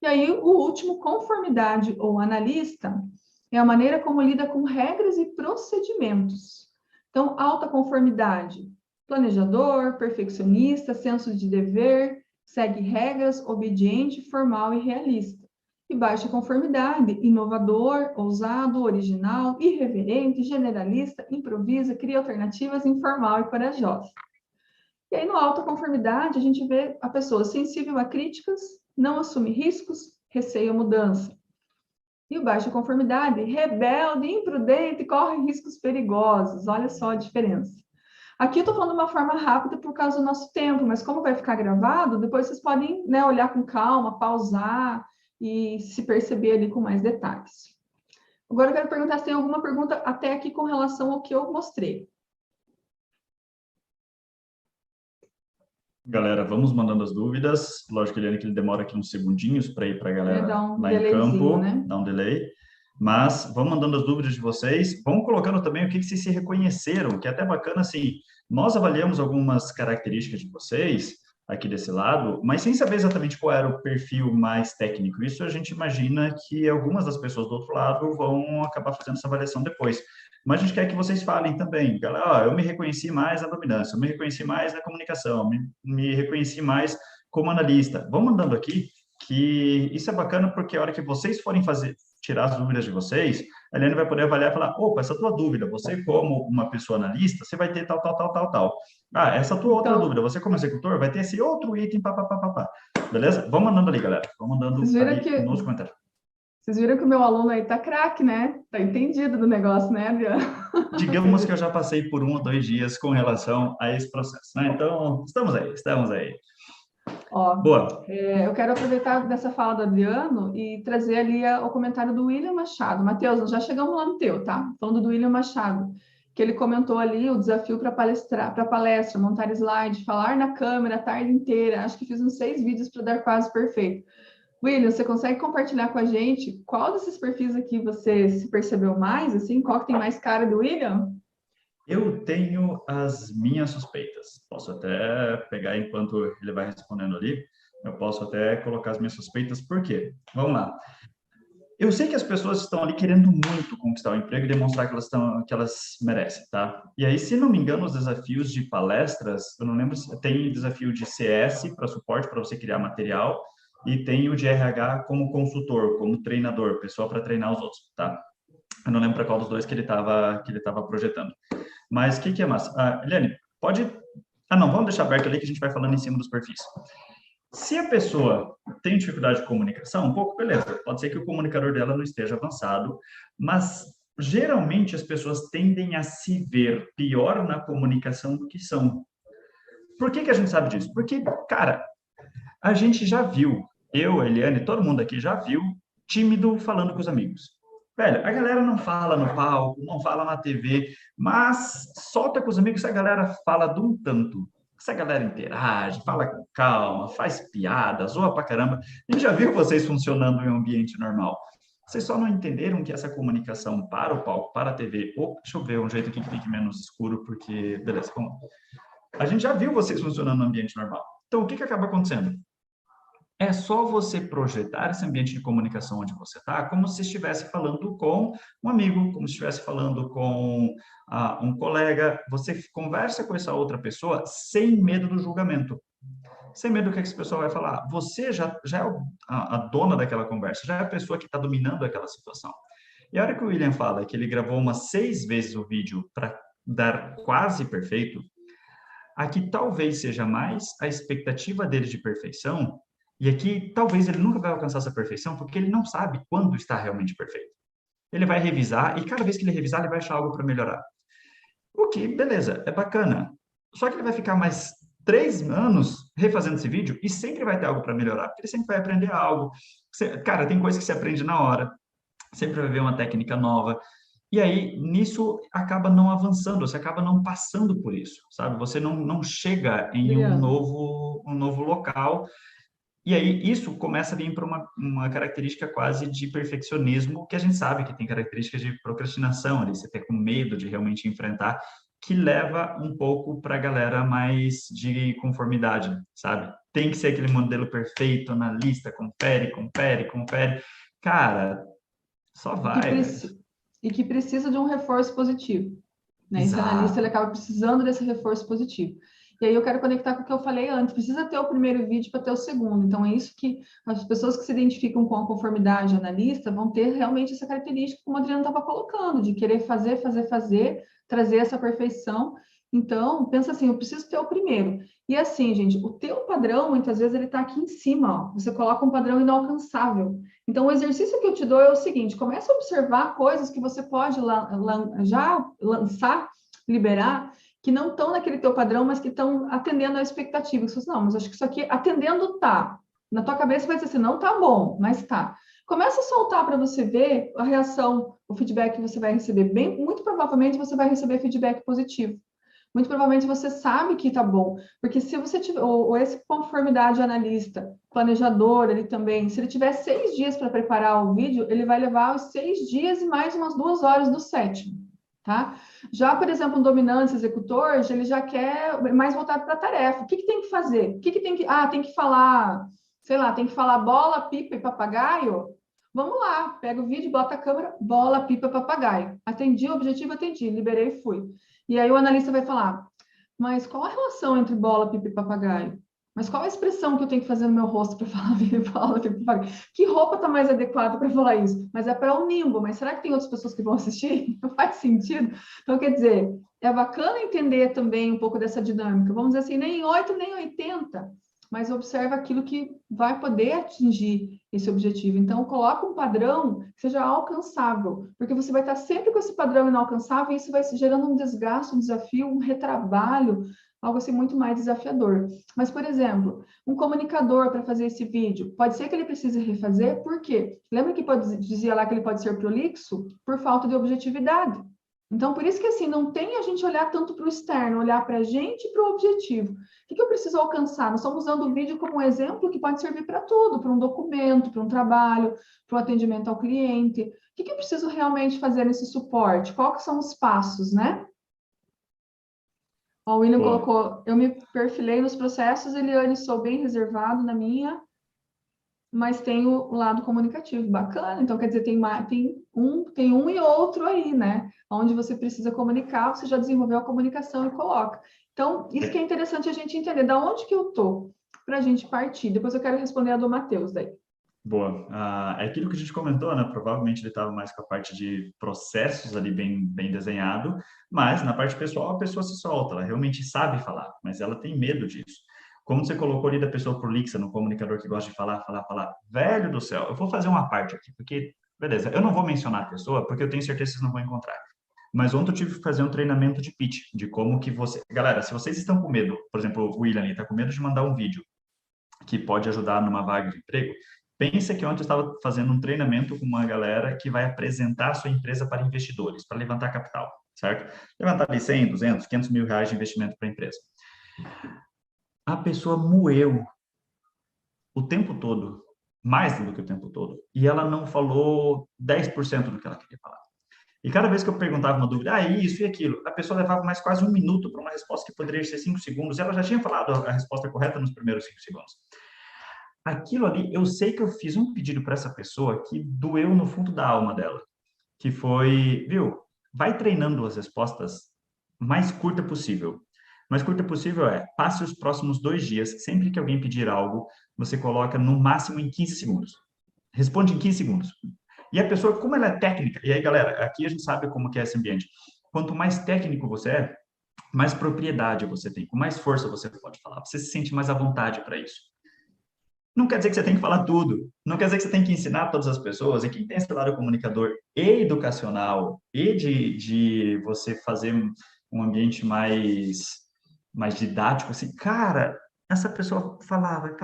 E aí, o último, conformidade ou analista, é a maneira como lida com regras e procedimentos. Então, alta conformidade, planejador, perfeccionista, senso de dever, segue regras, obediente, formal e realista. E baixa conformidade, inovador, ousado, original, irreverente, generalista, improvisa, cria alternativas, informal e corajosa. E aí, no alta conformidade, a gente vê a pessoa sensível a críticas, não assume riscos, receia mudança. E o baixa conformidade, rebelde, imprudente, corre riscos perigosos. Olha só a diferença. Aqui eu estou falando de uma forma rápida por causa do nosso tempo, mas como vai ficar gravado, depois vocês podem, né, olhar com calma, pausar e se perceber ali com mais detalhes. Agora eu quero perguntar se tem alguma pergunta até aqui com relação ao que eu mostrei. Galera, vamos mandando as dúvidas. Lógico, Eliane, que ele demora aqui uns segundinhos para ir para a Ele galera dá um lá em delayzinho, campo, né? dá um delay. Mas vamos mandando as dúvidas de vocês. Vamos colocando também o que vocês se reconheceram, que é até bacana, assim, nós avaliamos algumas características de vocês aqui desse lado, mas sem saber exatamente qual era o perfil mais técnico. Isso a gente imagina que algumas das pessoas do outro lado vão acabar fazendo essa avaliação depois. Mas a gente quer que vocês falem também, galera, ó, eu me reconheci mais na dominância, eu me reconheci mais na comunicação, me reconheci mais como analista. Vão mandando aqui, que isso é bacana porque a hora que vocês forem fazer, tirar as dúvidas de vocês, a Eliane vai poder avaliar e falar, opa, essa tua dúvida, você como uma pessoa analista, você vai ter tal, tal, tal, tal, tal. Ah, essa tua outra Então, dúvida, você como executor, vai ter esse outro item, pá, pá, pá, pá, pá. Beleza? Vão mandando ali, galera. Vão mandando vocês viram ali que, nos comentários. vocês viram que o meu aluno aí tá craque, né? Tá entendido do negócio, né, Adriano? Digamos que eu já passei por 1 ou 2 dias com relação a esse processo, né? Então, estamos aí, estamos aí. Ó, Boa. eu quero aproveitar dessa fala do Adriano e trazer ali o comentário do William Machado. Matheus, nós já chegamos lá no teu, tá? Falando do William Machado, que ele comentou ali o desafio para palestra, montar slide, falar na câmera a tarde inteira. Acho que fiz uns 6 vídeos para dar quase perfeito. William, você consegue compartilhar com a gente qual desses perfis aqui você se percebeu mais, assim? Qual que tem mais cara do William? Eu tenho as minhas suspeitas. Posso até pegar enquanto ele vai respondendo ali. Eu posso até colocar as minhas suspeitas. Por quê? Vamos lá. Eu sei que as pessoas estão ali querendo muito conquistar o emprego e demonstrar que elas merecem, tá? E aí, se não me engano, os desafios de palestras, eu não lembro se tem desafio de CS para suporte, para você criar material, e tem o de RH como consultor, como treinador, pessoa para treinar os outros, tá? Eu não lembro para qual dos dois que ele tava projetando. Mas o que é massa? Eliane, pode. Ah, não, vamos deixar aberto ali que a gente vai falando em cima dos perfis. Se a pessoa tem dificuldade de comunicação, um pouco, beleza. Pode ser que o comunicador dela não esteja avançado, mas geralmente as pessoas tendem a se ver pior na comunicação do que são. Por que a gente sabe disso? Porque, cara, a gente já viu, eu, a Eliane, todo mundo aqui já viu tímido falando com os amigos. Velho, a galera não fala no palco, não fala na TV, mas solta com os amigos, a galera fala de um tanto. Essa galera interage, fala com calma, faz piada, zoa pra caramba. A gente já viu vocês funcionando em um ambiente normal. Vocês só não entenderam que essa comunicação para o palco, para a TV, deixa eu ver um jeito aqui que fique menos escuro, porque, beleza, vamos. A gente já viu vocês funcionando no ambiente normal. Então, o que acaba acontecendo? É só você projetar esse ambiente de comunicação onde você está, como se estivesse falando com um amigo, como se estivesse falando com um colega. Você conversa com essa outra pessoa sem medo do julgamento, sem medo do que essa pessoa vai falar. Você já é a dona daquela conversa, já é a pessoa que está dominando aquela situação. E a hora que o William fala que ele gravou umas 6 vezes o vídeo para dar quase perfeito, aqui talvez seja mais a expectativa dele de perfeição, e aqui talvez ele nunca vai alcançar essa perfeição, porque ele não sabe quando está realmente perfeito. Ele vai revisar, e cada vez que ele revisar, ele vai achar algo para melhorar. O que, beleza, é bacana. Só que ele vai ficar mais 3 anos refazendo esse vídeo e sempre vai ter algo para melhorar, porque ele sempre vai aprender algo. Cara, tem coisa que se aprende na hora, sempre vai ver uma técnica nova. E aí, nisso, acaba não avançando, você acaba não passando por isso, sabe? Você não chega em Adriano. um novo local. E aí, isso começa a vir para uma característica quase de perfeccionismo, que a gente sabe que tem características de procrastinação ali, você ter com medo de realmente enfrentar, que leva um pouco para a galera mais de conformidade, sabe? Tem que ser aquele modelo perfeito, analista, confere, confere, confere. Cara, só E que, vai, velho. preci- e que precisa de um reforço positivo, né? Esse analista ele Exato. acaba precisando desse reforço positivo. E aí eu quero conectar com o que eu falei antes, precisa ter o primeiro vídeo para ter o segundo. Então é isso que as pessoas que se identificam com a conformidade analista vão ter realmente essa característica, como o Adriano estava colocando, de querer fazer, fazer, fazer, trazer essa perfeição. Então, pensa assim, eu preciso ter o primeiro. E assim, gente, o teu padrão, muitas vezes, ele está aqui em cima, ó. Você coloca um padrão inalcançável. Então, o exercício que eu te dou é o seguinte: comece a observar coisas que você pode já lançar, liberar, que não estão naquele teu padrão, mas que estão atendendo à expectativa. Você fala, não, mas acho que isso aqui atendendo tá. Na tua cabeça vai ser assim, não tá bom, mas tá. Começa a soltar para você ver a reação, o feedback que você vai receber. Muito provavelmente você vai receber feedback positivo. muito provavelmente você sabe que está bom. Porque se você tiver, ou esse conformidade analista, planejador, ele também, se ele tiver 6 dias para preparar o vídeo, ele vai levar os 6 dias e mais umas 2 horas do sétimo. Tá? Já, por exemplo, um dominante executor, ele já quer mais voltado para a tarefa. O que tem que fazer? O que tem que... Ah, tem que falar, sei lá, tem que falar bola, pipa e papagaio? Vamos lá, pega o vídeo, bota a câmera, bola, pipa, papagaio. Atendi o objetivo, atendi, liberei e fui. E aí o analista vai falar, mas qual a relação entre bola, pipa e papagaio? Mas qual a expressão que eu tenho que fazer no meu rosto para falar bola, pipa e papagaio? Que roupa está mais adequada para falar isso? Mas é para o nimbo, mas será que tem outras pessoas que vão assistir? Não faz sentido? Então, quer dizer, é bacana entender também um pouco dessa dinâmica. Vamos dizer assim, nem 8, nem 80, mas observa aquilo que vai poder atingir esse objetivo. Então, coloca um padrão que seja alcançável, porque você vai estar sempre com esse padrão inalcançável e isso vai gerando um desgaste, um desafio, um retrabalho, algo assim muito mais desafiador. Mas, por exemplo, um comunicador para fazer esse vídeo, pode ser que ele precise refazer, por quê? Lembra que dizia lá que ele pode ser prolixo? Por falta de objetividade. Então, por isso que assim, não tem a gente olhar tanto para o externo, olhar para a gente e para o objetivo. O que eu preciso alcançar? Nós estamos usando o vídeo como um exemplo que pode servir para tudo, para um documento, para um trabalho, para um atendimento ao cliente. O que eu preciso realmente fazer nesse suporte? Quais são os passos, né? O William colocou, eu me perfilei nos processos, Eliane, sou bem reservado na minha, mas tem o lado comunicativo, bacana. Então, quer dizer, tem um e outro aí, né? Onde você precisa comunicar, você já desenvolveu a comunicação e coloca. Então, isso que é interessante a gente entender, da onde que eu tô, para a gente partir. Depois eu quero responder a do Matheus daí. Boa. É aquilo que a gente comentou, né? Provavelmente ele estava mais com a parte de processos ali bem desenhado, mas na parte pessoal a pessoa se solta, ela realmente sabe falar, mas ela tem medo disso. Como você colocou ali da pessoa prolixa, no comunicador que gosta de falar. Velho do céu, eu vou fazer uma parte aqui, porque, beleza, eu não vou mencionar a pessoa, porque eu tenho certeza que vocês não vão encontrar. Mas ontem eu tive que fazer um treinamento de pitch, de como que você... Galera, se vocês estão com medo, por exemplo, o William ali está com medo de mandar um vídeo que pode ajudar numa vaga de emprego, pensa que ontem eu estava fazendo um treinamento com uma galera que vai apresentar a sua empresa para investidores, para levantar capital, certo? Levantar ali 100, 200, 500 mil reais de investimento para a empresa. A pessoa moeu o tempo todo, mais do que o tempo todo, e ela não falou 10% do que ela queria falar. E cada vez que eu perguntava uma dúvida, isso e aquilo, a pessoa levava mais quase 1 minuto para uma resposta que poderia ser 5 segundos, e ela já tinha falado a resposta correta nos primeiros 5 segundos. Aquilo ali, eu sei que eu fiz um pedido para essa pessoa que doeu no fundo da alma dela, que foi, viu, vai treinando as respostas mais curta possível. Mais curta possível passe os próximos 2 dias, sempre que alguém pedir algo, você coloca no máximo em 15 segundos. Responde em 15 segundos. E a pessoa, como ela é técnica, e aí, galera, aqui a gente sabe como que é esse ambiente. Quanto mais técnico você é, mais propriedade você tem, com mais força você pode falar, você se sente mais à vontade para isso. Não quer dizer que você tem que falar tudo, não quer dizer que você tem que ensinar todas as pessoas, e quem tem esse lado comunicador e educacional, e de você fazer um ambiente mais didático, assim, cara, essa pessoa falava,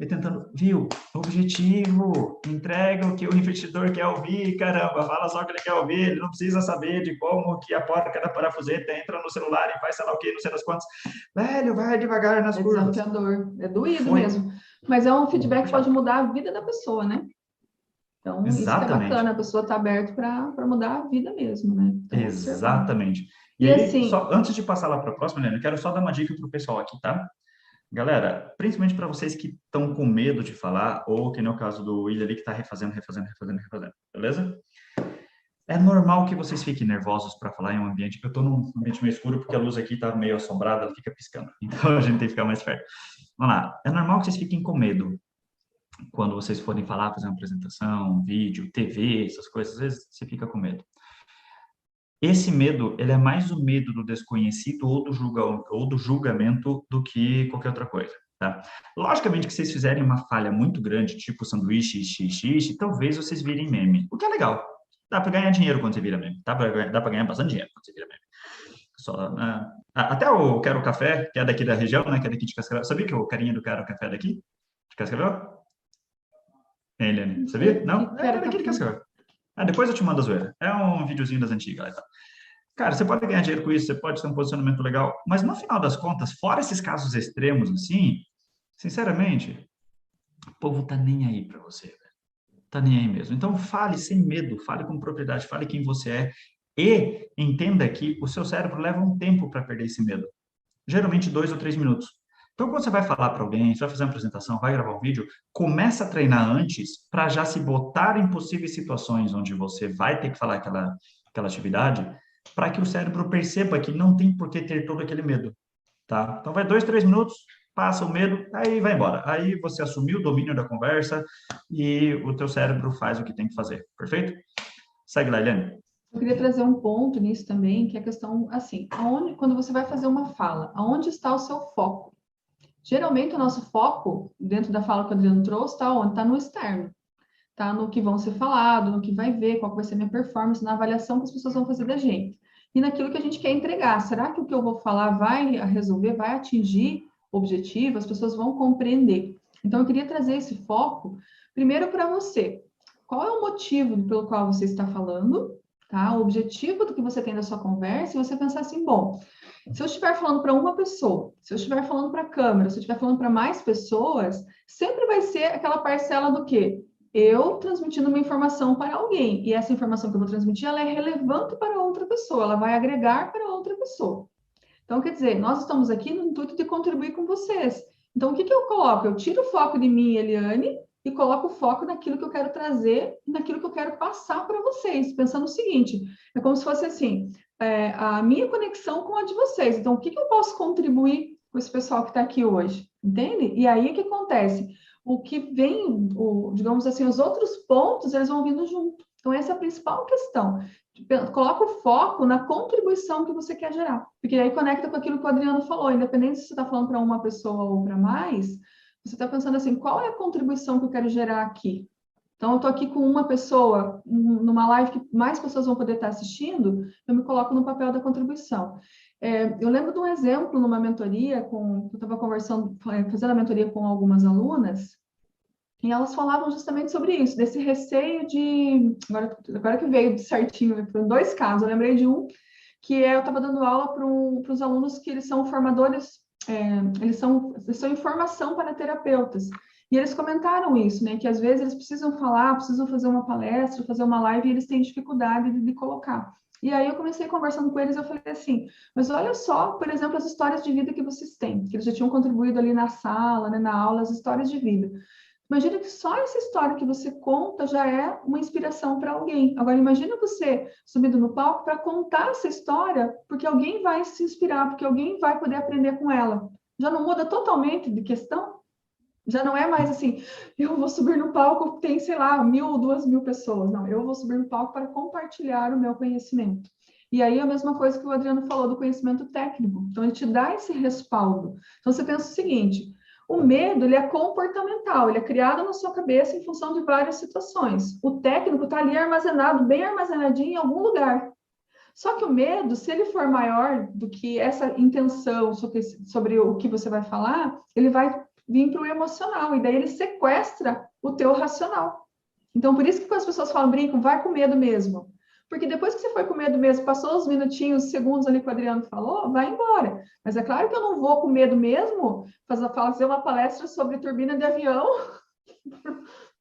e tentando, viu, objetivo, entrega o que o investidor quer ouvir, caramba, fala só o que ele quer ouvir, ele não precisa saber de como que a porca da parafuseta entra no celular e faz sei lá o que, não sei das quantas. Velho, vai devagar nas curvas. É desafiador, é doído mesmo, mas é um feedback que pode mudar a vida da pessoa, né? Então, isso que é bacana, a pessoa está aberta para mudar a vida mesmo, né? Então, exatamente. E aí, assim, só antes de passar lá para a próxima, Helena, eu quero só dar uma dica para o pessoal aqui, tá? Galera, principalmente para vocês que estão com medo de falar, ou que no caso do William ali, que está refazendo, beleza? É normal que vocês fiquem nervosos para falar em um ambiente. Eu estou num ambiente meio escuro porque a luz aqui está meio assombrada, ela fica piscando. Então, a gente tem que ficar mais perto. Vamos lá. É normal que vocês fiquem com medo quando vocês forem falar, fazer uma apresentação, um vídeo, TV, essas coisas. Às vezes você fica com medo. Esse medo, ele é mais o medo do desconhecido ou do julgamento do que qualquer outra coisa, tá? Logicamente que se vocês fizerem uma falha muito grande, tipo sanduíche, xixi, talvez vocês virem meme, o que é legal. Dá para ganhar dinheiro quando você vira meme, dá para ganhar bastante dinheiro quando você vira meme. Só, até o Quero Café, que é daqui da região, né, que é daqui de Cascavel. Sabia que o carinha do Quero Café é daqui? De Cascavel? Eliane, sabia? Não? É daqui de Cascavel. Depois eu te mando a zoeira. É um videozinho das antigas. Cara, você pode ganhar dinheiro com isso, você pode ter um posicionamento legal, mas no final das contas, fora esses casos extremos assim, sinceramente, o povo tá nem aí para você, velho. Tá nem aí mesmo. Então fale sem medo, fale com propriedade, fale quem você é e entenda que o seu cérebro leva um tempo para perder esse medo. Geralmente 2 ou 3 minutos. Então, quando você vai falar para alguém, você vai fazer uma apresentação, vai gravar um vídeo, começa a treinar antes para já se botar em possíveis situações onde você vai ter que falar aquela atividade, para que o cérebro perceba que não tem por que ter todo aquele medo, tá? Então, vai 2, 3 minutos, passa o medo, aí vai embora. Aí você assumiu o domínio da conversa e o teu cérebro faz o que tem que fazer, perfeito? Segue lá, Eliane. Eu queria trazer um ponto nisso também, que é a questão, assim, quando você vai fazer uma fala, aonde está o seu foco? Geralmente, o nosso foco, dentro da fala que o Adriano trouxe, está onde? Está no externo. Está no que vão ser falado, no que vai ver, qual vai ser a minha performance, na avaliação que as pessoas vão fazer da gente. E naquilo que a gente quer entregar. Será que o que eu vou falar vai resolver, vai atingir o objetivo? As pessoas vão compreender. Então, eu queria trazer esse foco, primeiro para você. Qual é o motivo pelo qual você está falando? Tá? O objetivo do que você tem da sua conversa, e você pensar assim, bom, se eu estiver falando para uma pessoa, se eu estiver falando para a câmera, se eu estiver falando para mais pessoas, sempre vai ser aquela parcela do quê? Eu transmitindo uma informação para alguém, e essa informação que eu vou transmitir, ela é relevante para outra pessoa, ela vai agregar para outra pessoa. Então, quer dizer, nós estamos aqui no intuito de contribuir com vocês. Então, o que eu coloco? Eu tiro o foco de mim, Eliane, e coloco o foco naquilo que eu quero trazer, naquilo que eu quero passar para vocês, pensando o seguinte, é como se fosse assim, a minha conexão com a de vocês. Então, o que eu posso contribuir com esse pessoal que está aqui hoje? Entende? E aí, o que acontece? O que vem, digamos assim, os outros pontos, eles vão vindo junto. Então, essa é a principal questão. Coloca o foco na contribuição que você quer gerar. Porque aí conecta com aquilo que o Adriano falou. Independente se você está falando para uma pessoa ou para mais, você está pensando assim, qual é a contribuição que eu quero gerar aqui? Então, eu estou aqui com uma pessoa, numa live que mais pessoas vão poder estar assistindo, eu me coloco no papel da contribuição. Eu lembro de um exemplo numa mentoria, eu estava conversando, fazendo a mentoria com algumas alunas, e elas falavam justamente sobre isso, desse receio de... Agora que veio certinho, foram 2 casos, eu lembrei de um, que eu estava dando aula para os alunos que eles são formadores, eles são em formação para terapeutas. E eles comentaram isso, né? Que às vezes eles precisam falar, precisam fazer uma palestra, fazer uma live, e eles têm dificuldade de colocar. E aí eu comecei conversando com eles, eu falei assim, mas olha só, por exemplo, as histórias de vida que vocês têm, que eles já tinham contribuído ali na sala, né, na aula, as histórias de vida. Imagina que só essa história que você conta já é uma inspiração para alguém. Agora, imagina você subindo no palco para contar essa história, porque alguém vai se inspirar, porque alguém vai poder aprender com ela. Já não muda totalmente de questão? Já não é mais assim, eu vou subir no palco, tem, sei lá, 1.000 ou 2.000 pessoas. Não, eu vou subir no palco para compartilhar o meu conhecimento. E aí a mesma coisa que o Adriano falou do conhecimento técnico. Então, ele te dá esse respaldo. Então, você pensa o seguinte, o medo, ele é comportamental, ele é criado na sua cabeça em função de várias situações. O técnico está ali armazenado, bem armazenadinho em algum lugar. Só que o medo, se ele for maior do que essa intenção sobre o que você vai falar, ele vai vir para o emocional, e daí ele sequestra o teu racional. Então, por isso que quando as pessoas falam, brincam, vai com medo mesmo. Porque depois que você foi com medo mesmo, passou os minutinhos, os segundos ali que o Adriano falou, vai embora. Mas é claro que eu não vou com medo mesmo fazer uma palestra sobre turbina de avião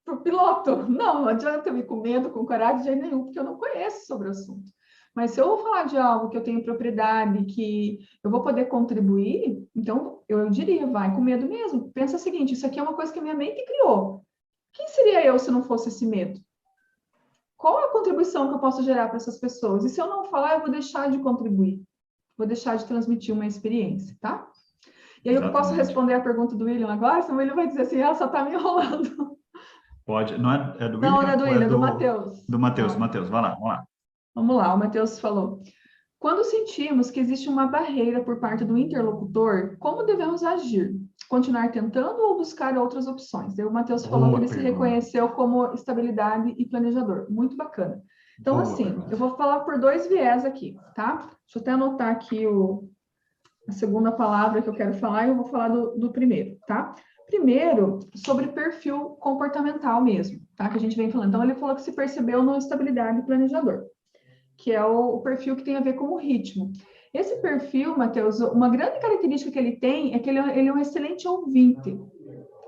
para o piloto. Não adianta eu ir com medo, com coragem de jeito nenhum, porque eu não conheço sobre o assunto. Mas se eu vou falar de algo que eu tenho propriedade, que eu vou poder contribuir, então eu diria, vai com medo mesmo. Pensa o seguinte, isso aqui é uma coisa que a minha mente criou. Quem seria eu se não fosse esse medo? Qual é a contribuição que eu posso gerar para essas pessoas? E se eu não falar, eu vou deixar de contribuir. Vou deixar de transmitir uma experiência, tá? E aí eu posso responder a pergunta do William agora? Se o William vai dizer assim, ela só está me enrolando. Pode, não é do William? Não, não é do William, é do Matheus. Do Matheus, Matheus, vai lá, vamos lá. Vamos lá, o Matheus falou. Quando sentimos que existe uma barreira por parte do interlocutor, como devemos agir? Continuar tentando ou buscar outras opções? Daí o Matheus falou que ele se reconheceu como estabilidade e planejador. Muito bacana. Então, assim, eu vou falar por 2 viés aqui, tá? Deixa eu até anotar aqui a segunda palavra que eu quero falar e eu vou falar do primeiro, tá? Primeiro, sobre perfil comportamental mesmo, tá? Que a gente vem falando. Então, ele falou que se percebeu no estabilidade e planejador. que é o perfil que tem a ver com o ritmo. Esse perfil, Matheus, uma grande característica que ele tem é que ele é um excelente ouvinte.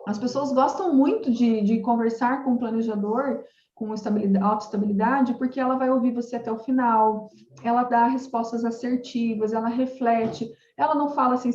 As pessoas gostam muito de conversar com o planejador, com autoestabilidade, porque ela vai ouvir você até o final, ela dá respostas assertivas, ela reflete, ela não fala assim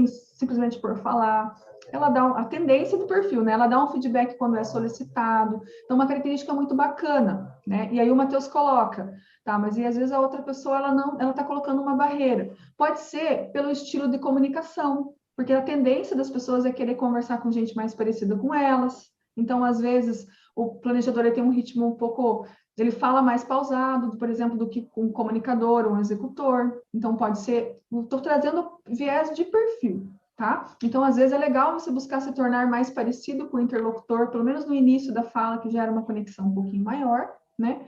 simplesmente por falar, ela dá a tendência do perfil, né? Ela dá um feedback quando é solicitado. Então, uma característica muito bacana, né? E aí o Matheus coloca, tá? Mas e às vezes a outra pessoa ela está colocando uma barreira. Pode ser pelo estilo de comunicação, porque a tendência das pessoas é querer conversar com gente mais parecida com elas. Então, às vezes, o planejador tem um ritmo um pouco, ele fala mais pausado, por exemplo, do que um comunicador, um executor. Então, pode ser, estou trazendo viés de perfil, tá? Então, às vezes, é legal você buscar se tornar mais parecido com o interlocutor, pelo menos no início da fala, que gera uma conexão um pouquinho maior, né?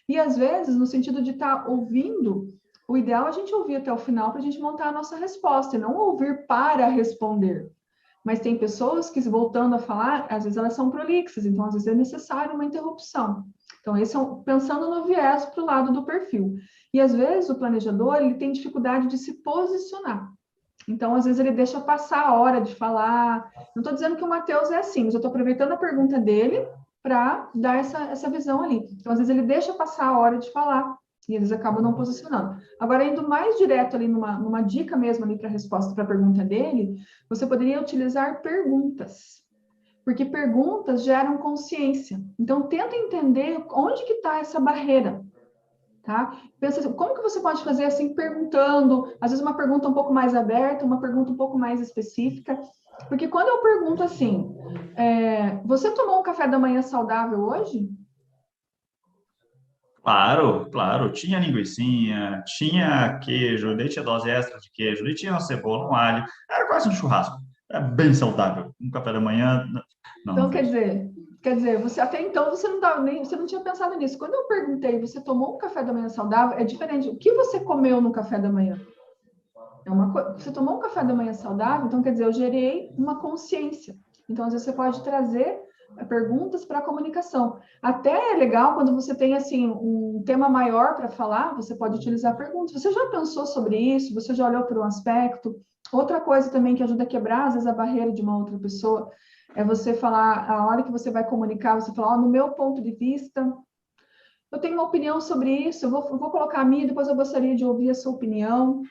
E, às vezes, no sentido de estar ouvindo, o ideal é a gente ouvir até o final para a gente montar a nossa resposta, e não ouvir para responder. Mas tem pessoas que, voltando a falar, às vezes elas são prolixas, então às vezes é necessário uma interrupção. Então, esse é pensando no viés para o lado do perfil. E às vezes o planejador ele tem dificuldade de se posicionar. Então, às vezes ele deixa passar a hora de falar. Não estou dizendo que o Matheus é assim, mas eu estou aproveitando a pergunta dele para dar essa visão ali. Então, às vezes ele deixa passar a hora de falar e eles acabam não posicionando. Agora, indo mais direto ali numa dica mesmo ali para a resposta para a pergunta dele, você poderia utilizar perguntas, porque perguntas geram consciência. Então, tenta entender onde que está essa barreira, tá? Pensa assim, como que você pode fazer assim, perguntando, às vezes uma pergunta um pouco mais aberta, uma pergunta um pouco mais específica, porque quando eu pergunto assim, você tomou um café da manhã saudável hoje? Claro, claro. Tinha linguicinha, tinha queijo, daí tinha dose extra de queijo, daí tinha uma cebola, um alho. Era quase um churrasco. É bem saudável. Um café da manhã, não, Então, não quer fez. dizer, quer dizer, você até então você não tinha pensado nisso. Quando eu perguntei, você tomou um café da manhã saudável? É diferente. O que você comeu no café da manhã? Você tomou um café da manhã saudável? Então, quer dizer, eu gerei uma consciência. Então, às vezes você pode trazer perguntas para a comunicação. Até é legal quando você tem assim um tema maior para falar, você pode utilizar perguntas. Você já pensou sobre isso? Você já olhou para um aspecto? Outra coisa também que ajuda a quebrar, às vezes, a barreira de uma outra pessoa é você falar, a hora que você vai comunicar, você falar, no meu ponto de vista, eu tenho uma opinião sobre isso, eu vou colocar a minha, depois eu gostaria de ouvir a sua opinião.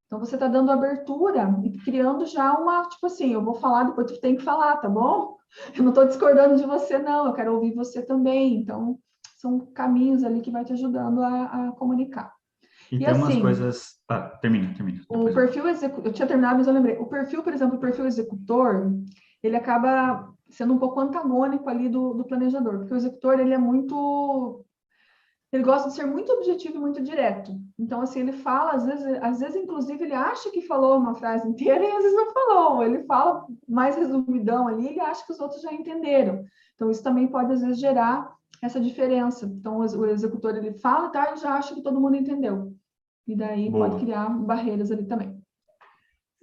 Então, você está dando abertura e criando já uma, tipo assim, eu vou falar, depois tu tem que falar, tá bom? Eu não estou discordando de você, não, eu quero ouvir você também. Então, são caminhos ali que vai te ajudando a comunicar. E E tem umas assim, coisas. Ah, termina, o depois eu. perfil executor, eu tinha terminado, mas eu lembrei. O perfil, por exemplo, o perfil executor, ele acaba sendo um pouco antagônico ali do planejador, porque o executor, ele é muito ele gosta de ser muito objetivo e muito direto. Então, assim, ele fala, às vezes, inclusive, ele acha que falou uma frase inteira e às vezes não falou. Ele fala mais resumidão ali, ele acha que os outros já entenderam. Então, isso também pode, às vezes, gerar essa diferença. Então, o executor, ele fala, tá, e já acha que todo mundo entendeu. E daí pode Boa. criar barreiras ali também.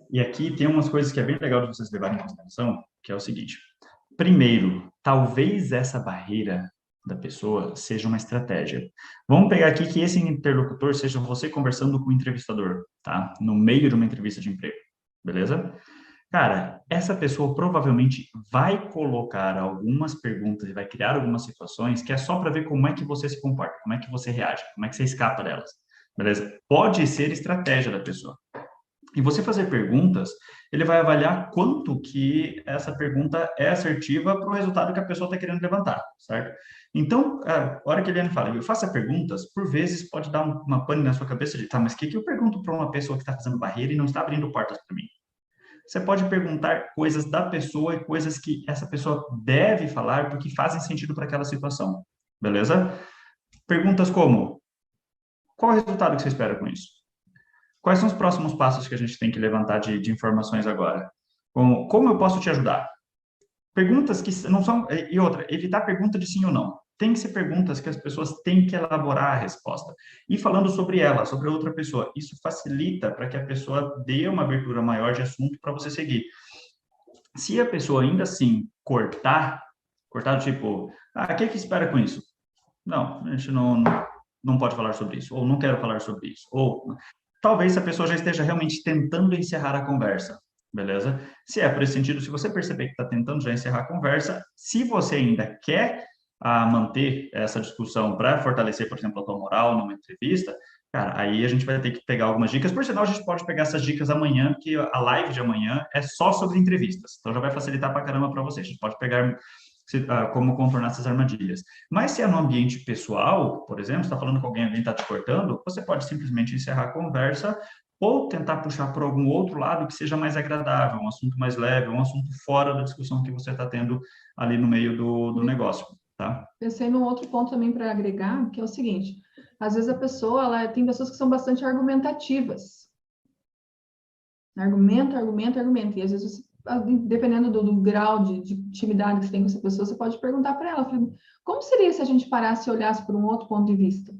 E aqui tem umas coisas que é bem legal de vocês levarem em consideração, que é o seguinte. Primeiro, talvez essa barreira da pessoa seja uma estratégia. Vamos pegar aqui que esse interlocutor seja você conversando com o entrevistador, tá? No meio de uma entrevista de emprego, beleza? Cara, essa pessoa provavelmente vai colocar algumas perguntas e vai criar algumas situações que é só para ver como é que você se comporta, como é que você reage, como é que você escapa delas, beleza? Pode ser estratégia da pessoa. E você fazer perguntas, ele vai avaliar quanto que essa pergunta é assertiva para o resultado que a pessoa está querendo levantar, certo? Então, a hora que ele fala, eu faço perguntas, por vezes pode dar uma pane na sua cabeça de, tá, mas o que eu pergunto para uma pessoa que está fazendo barreira e não está abrindo portas para mim? Você pode perguntar coisas da pessoa e coisas que essa pessoa deve falar porque fazem sentido para aquela situação, beleza? Perguntas como, qual é o resultado que você espera com isso? Quais são os próximos passos que a gente tem que levantar de informações agora? Como eu posso te ajudar? Perguntas que não são. E outra, evitar pergunta de sim ou não. Tem que ser perguntas que as pessoas têm que elaborar a resposta. E falando sobre ela, sobre outra pessoa, isso facilita para que a pessoa dê uma abertura maior de assunto para você seguir. Se a pessoa ainda assim cortar do tipo, o que espera com isso? Não, a gente não pode falar sobre isso, ou não quero falar sobre isso, ou talvez a pessoa já esteja realmente tentando encerrar a conversa, beleza? Se é por esse sentido, se você perceber que está tentando já encerrar a conversa, se você ainda quer manter essa discussão para fortalecer, por exemplo, a tua moral numa entrevista, cara, aí a gente vai ter que pegar algumas dicas. Por sinal, a gente pode pegar essas dicas amanhã, que a live de amanhã é só sobre entrevistas. Então já vai facilitar para caramba para você. A gente pode pegar como contornar essas armadilhas. Mas se é no ambiente pessoal, por exemplo, está falando com alguém está te cortando, você pode simplesmente encerrar a conversa ou tentar puxar para algum outro lado que seja mais agradável, um assunto mais leve, um assunto fora da discussão que você está tendo ali no meio do negócio, tá? Pensei num outro ponto também para agregar, que é o seguinte: às vezes a pessoa, tem pessoas que são bastante argumentativas. Argumenta, argumenta, argumenta. E às vezes, dependendo do grau de intimidade que você tem com essa pessoa, você pode perguntar para ela, como seria se a gente parasse e olhasse por um outro ponto de vista?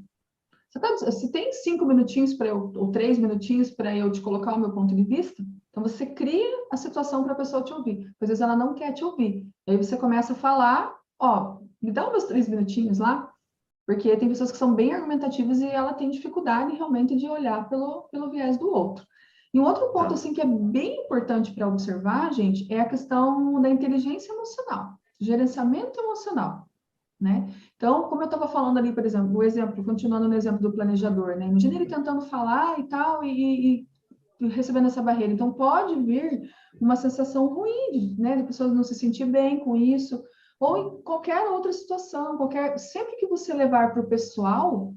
Se tem 5 minutinhos para eu, ou 3 minutinhos para eu te colocar o meu ponto de vista, então você cria a situação para a pessoa te ouvir. Às vezes ela não quer te ouvir. Aí você começa a falar, me dá uns 3 minutinhos lá, porque tem pessoas que são bem argumentativas e ela tem dificuldade realmente de olhar pelo viés do outro. E um outro ponto, assim, que é bem importante para observar, gente, é a questão da inteligência emocional, gerenciamento emocional, né? Então, como eu estava falando ali, por exemplo, continuando no exemplo do planejador, né? Imagina ele tentando falar e tal, e recebendo essa barreira. Então, pode vir uma sensação ruim, né? De pessoas não se sentir bem com isso, ou em qualquer outra situação, sempre que você levar para o pessoal,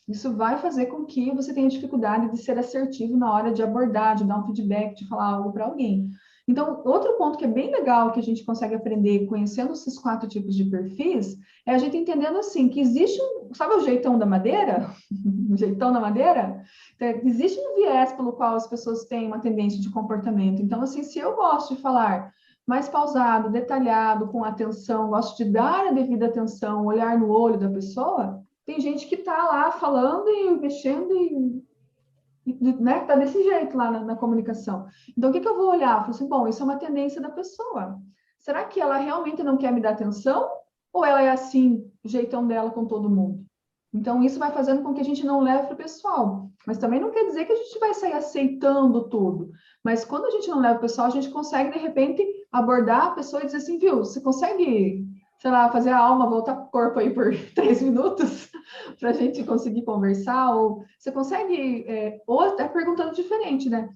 isso vai fazer com que você tenha dificuldade de ser assertivo na hora de abordar, de dar um feedback, de falar algo para alguém. Então, outro ponto que é bem legal que a gente consegue aprender conhecendo esses 4 tipos de perfis, é a gente entendendo assim, que existe sabe o jeitão da madeira? O jeitão da madeira? Então, existe um viés pelo qual as pessoas têm uma tendência de comportamento. Então, assim, se eu gosto de falar mais pausado, detalhado, com atenção, gosto de dar a devida atenção, olhar no olho da pessoa, tem gente que está lá falando e mexendo né, está desse jeito lá na comunicação. Então, o que eu vou olhar? Eu falo assim, bom, isso é uma tendência da pessoa. Será que ela realmente não quer me dar atenção? Ou ela é assim, o jeitão dela com todo mundo? Então, isso vai fazendo com que a gente não leve para o pessoal. Mas também não quer dizer que a gente vai sair aceitando tudo. Mas quando a gente não leva para o pessoal, a gente consegue, de repente, abordar a pessoa e dizer assim, viu, você consegue, sei lá, fazer a alma voltar para o corpo aí por 3 minutos para a gente conseguir conversar? Ou você consegue, ou até perguntando diferente, né?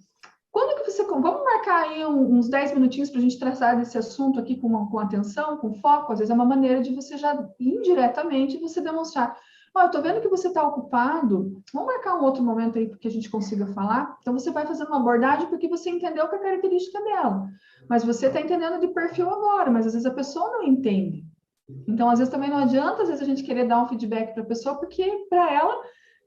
Quando que você... Vamos marcar aí uns 10 minutinhos para a gente tratar desse assunto aqui com atenção, com foco. Às vezes é uma maneira de você já, indiretamente, você demonstrar. Eu estou vendo que você está ocupado, vamos marcar um outro momento aí para que a gente consiga falar? Então, você vai fazendo uma abordagem porque você entendeu que a característica dela. Mas você está entendendo de perfil agora, mas às vezes a pessoa não entende. Então, às vezes também não adianta, às vezes, a gente querer dar um feedback para a pessoa, porque para ela,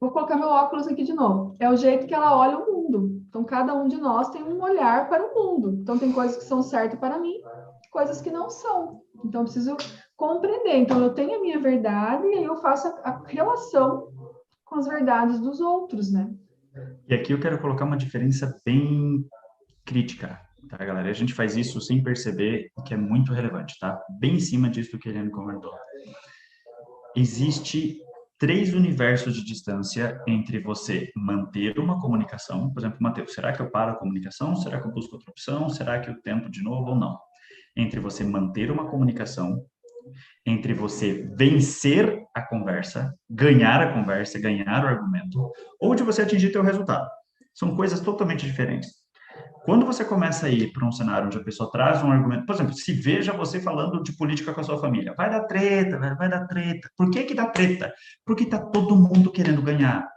vou colocar meu óculos aqui de novo, é o jeito que ela olha o mundo. Então, cada um de nós tem um olhar para o mundo. Então, tem coisas que são certas para mim, coisas que não são. Então, eu preciso compreender. Então, eu tenho a minha verdade e aí eu faço a relação com as verdades dos outros, né? E aqui eu quero colocar uma diferença bem crítica, tá, galera? A gente faz isso sem perceber, o que é muito relevante, tá? Bem em cima disso que a Eliane comentou. Existe 3 universos de distância entre você manter uma comunicação, por exemplo, Matheus, será que eu paro a comunicação? Será que eu busco outra opção? Será que eu tento de novo ou não? Entre você manter uma comunicação, entre você vencer a conversa, ganhar o argumento, ou de você atingir teu resultado. São coisas totalmente diferentes. Quando você começa a ir para um cenário onde a pessoa traz um argumento, por exemplo, se veja você falando de política com a sua família, vai dar treta, velho, vai dar treta. Por que dá treta? Porque está todo mundo querendo ganhar.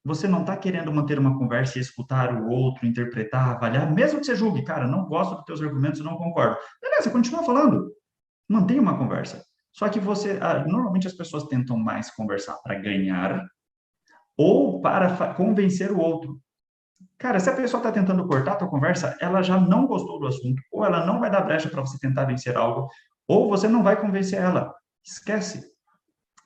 Você não está querendo manter uma conversa e escutar o outro, interpretar, avaliar, mesmo que você julgue, cara, não gosto dos teus argumentos, não concordo. Beleza, continua falando. Mantenha uma conversa. Só que normalmente as pessoas tentam mais conversar para ganhar ou para convencer o outro. Cara, se a pessoa está tentando cortar a tua conversa, ela já não gostou do assunto, ou ela não vai dar brecha para você tentar vencer algo, ou você não vai convencer ela. Esquece.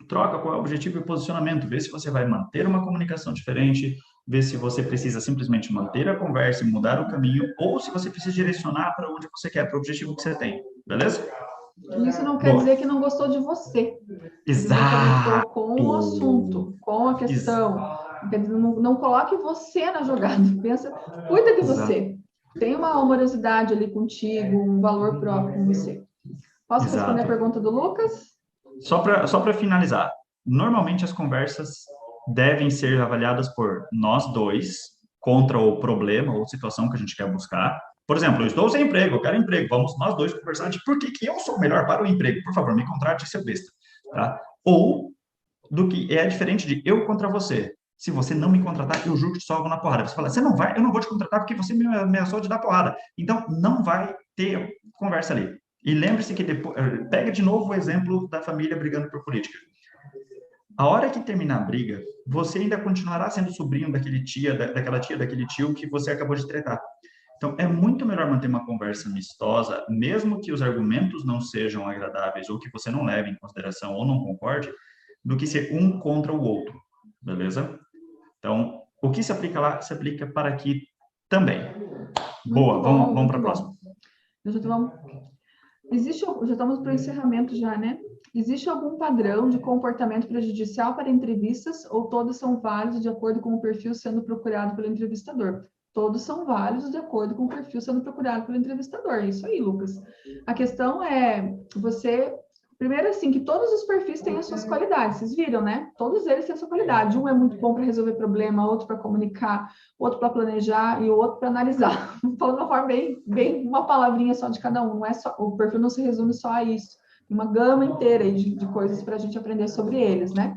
Troca qual é o objetivo e o posicionamento. Vê se você vai manter uma comunicação diferente, vê se você precisa simplesmente manter a conversa e mudar o caminho, ou se você precisa direcionar para onde você quer, para o objetivo que você tem. Beleza? Isso não quer dizer que não gostou de você. Exato. Com o assunto, com a questão. Quer dizer, não coloque você na jogada. Pensa, cuida de você. Tem uma amorosidade ali contigo, um valor próprio com você. Posso responder a pergunta do Lucas? Só para finalizar. Normalmente as conversas devem ser avaliadas por nós dois contra o problema ou situação que a gente quer buscar. Por exemplo, eu estou sem emprego, eu quero emprego. Vamos nós dois conversar de por que eu sou melhor para o emprego. Por favor, me contrate, seu besta. Tá? Ou do que é diferente de eu contra você. Se você não me contratar, eu juro que te salvo na porrada. Você fala, você não vai, eu não vou te contratar porque você me ameaçou de dar porrada. Então, não vai ter conversa ali. E lembre-se que depois, pega de novo o exemplo da família brigando por política. A hora que terminar a briga, você ainda continuará sendo sobrinho daquele tia, daquela tia, daquele tio que você acabou de tretar. Então, é muito melhor manter uma conversa amistosa, mesmo que os argumentos não sejam agradáveis ou que você não leve em consideração ou não concorde, do que ser um contra o outro, beleza? Então, o que se aplica lá, se aplica para aqui também. Boa, vamos para a próxima. Já estamos para o encerramento já, né? Existe algum padrão de comportamento prejudicial para entrevistas ou todos são válidos de acordo com o perfil sendo procurado pelo entrevistador? Todos são válidos de acordo com o perfil sendo procurado pelo entrevistador. É isso aí, Lucas. A questão é você... Primeiro, assim, que todos os perfis têm as suas qualidades, vocês viram, né? Todos eles têm a sua qualidade. Um é muito bom para resolver problema, outro para comunicar, outro para planejar e o outro para analisar. Falando de uma forma bem, uma palavrinha só de cada um. Não é só, o perfil não se resume só a isso. Uma gama inteira de coisas para a gente aprender sobre eles, né?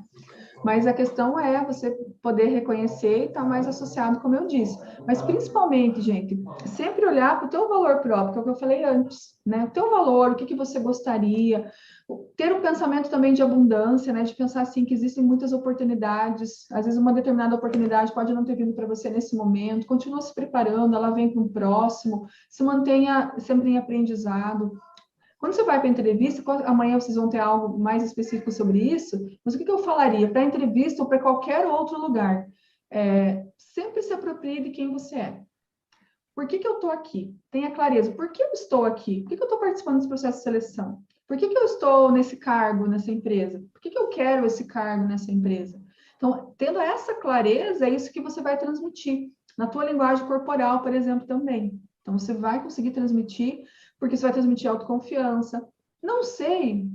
Mas a questão é você poder reconhecer e estar mais associado, como eu disse. Mas, principalmente, gente, sempre olhar para o teu valor próprio, que é o que eu falei antes, né? O teu valor, o que você gostaria, ter um pensamento também de abundância, né? De pensar, assim, que existem muitas oportunidades, às vezes uma determinada oportunidade pode não ter vindo para você nesse momento, continua se preparando, ela vem para um próximo, se mantenha sempre em aprendizado. Quando você vai para a entrevista, amanhã vocês vão ter algo mais específico sobre isso, mas o que eu falaria? Para a entrevista ou para qualquer outro lugar, sempre se aproprie de quem você é. Por que eu estou aqui? Tenha clareza. Por que eu estou aqui? Por que eu estou participando desse processo de seleção? Por que eu estou nesse cargo, nessa empresa? Por que eu quero esse cargo nessa empresa? Então, tendo essa clareza, é isso que você vai transmitir. Na tua linguagem corporal, por exemplo, também. Então, você vai conseguir transmitir, porque você vai transmitir autoconfiança. Não sei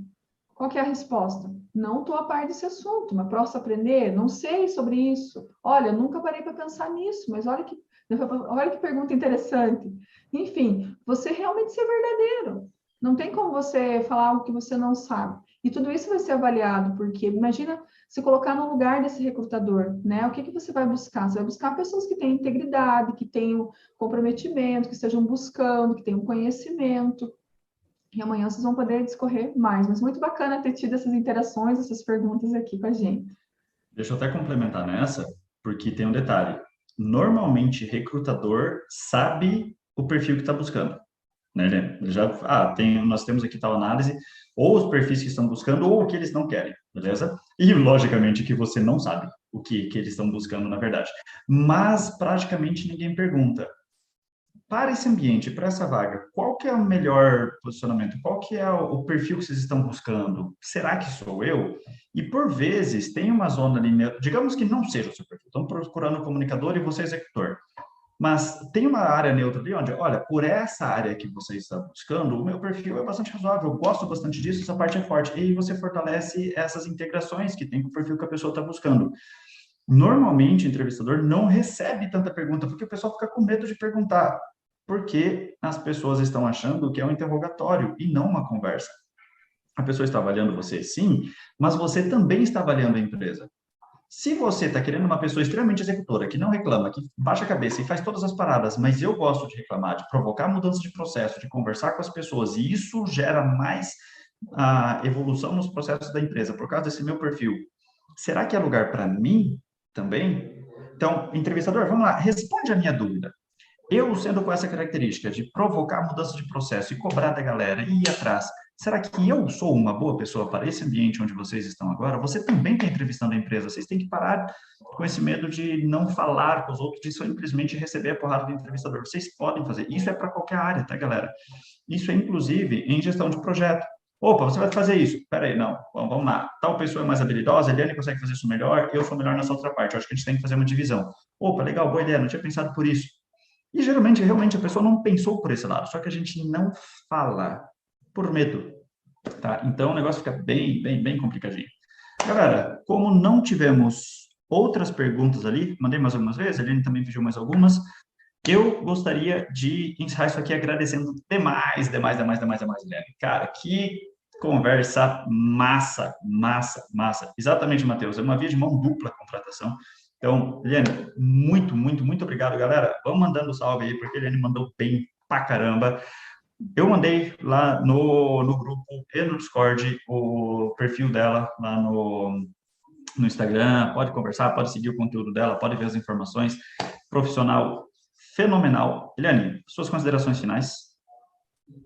qual que é a resposta. Não estou a par desse assunto, mas posso aprender? Não sei sobre isso. Olha, nunca parei para pensar nisso, mas olha que pergunta interessante. Enfim, você realmente ser verdadeiro. Não tem como você falar algo que você não sabe. E tudo isso vai ser avaliado, porque imagina se colocar no lugar desse recrutador, né? O que você vai buscar? Você vai buscar pessoas que tenham integridade, que tenham comprometimento, que estejam buscando, que tenham conhecimento. E amanhã vocês vão poder discorrer mais. Mas muito bacana ter tido essas interações, essas perguntas aqui com a gente. Deixa eu até complementar nessa, porque tem um detalhe. Normalmente, recrutador sabe o perfil que está buscando. Né? Nós temos aqui tal análise, ou os perfis que estão buscando, ou o que eles não querem, beleza? E, logicamente, que você não sabe o que eles estão buscando, na verdade. Mas, praticamente, ninguém pergunta. Para esse ambiente, para essa vaga, qual que é o melhor posicionamento? Qual que é o perfil que vocês estão buscando? Será que sou eu? E, por vezes, tem uma zona ali, digamos que não seja o seu perfil, estão procurando comunicador e você é executor. Mas tem uma área neutra ali onde, olha, por essa área que você está buscando, o meu perfil é bastante razoável, eu gosto bastante disso, essa parte é forte. E aí você fortalece essas integrações que tem com o perfil que a pessoa está buscando. Normalmente, o entrevistador não recebe tanta pergunta, porque o pessoal fica com medo de perguntar, porque as pessoas estão achando que é um interrogatório e não uma conversa. A pessoa está avaliando você, sim, mas você também está avaliando a empresa. Se você está querendo uma pessoa extremamente executora, que não reclama, que baixa a cabeça e faz todas as paradas, mas eu gosto de reclamar, de provocar mudança de processo, de conversar com as pessoas, e isso gera mais evolução nos processos da empresa, por causa desse meu perfil, será que é lugar para mim também? Então, entrevistador, vamos lá, responde a minha dúvida. Eu, sendo com essa característica de provocar mudança de processo e cobrar da galera e ir atrás, será que eu sou uma boa pessoa para esse ambiente onde vocês estão agora? Você também está entrevistando a empresa. Vocês têm que parar com esse medo de não falar com os outros, de simplesmente receber a porrada do entrevistador. Vocês podem fazer. Isso é para qualquer área, tá, galera? Isso é, inclusive, em gestão de projeto. Opa, você vai fazer isso. Espera aí, não. Vamos lá. Tal pessoa é mais habilidosa, a Eliane consegue fazer isso melhor, eu sou melhor nessa outra parte. Eu acho que a gente tem que fazer uma divisão. Opa, legal, boa ideia, não tinha pensado por isso. E geralmente, realmente, a pessoa não pensou por esse lado, só que a gente não fala por medo, tá? Então, o negócio fica bem complicadinho. Galera, como não tivemos outras perguntas ali, mandei mais algumas vezes, a Eliane também pediu mais algumas, eu gostaria de encerrar isso aqui agradecendo demais, Eliane. Cara, que conversa massa. Exatamente, Matheus, é uma via de mão dupla a contratação. Então, Eliane, muito obrigado, galera. Vamos mandando salve aí, porque a Eliane mandou bem pra caramba. Eu mandei lá no grupo e no Discord o perfil dela lá no Instagram. Pode conversar, pode seguir o conteúdo dela, pode ver as informações. Profissional fenomenal. Eliane, suas considerações finais?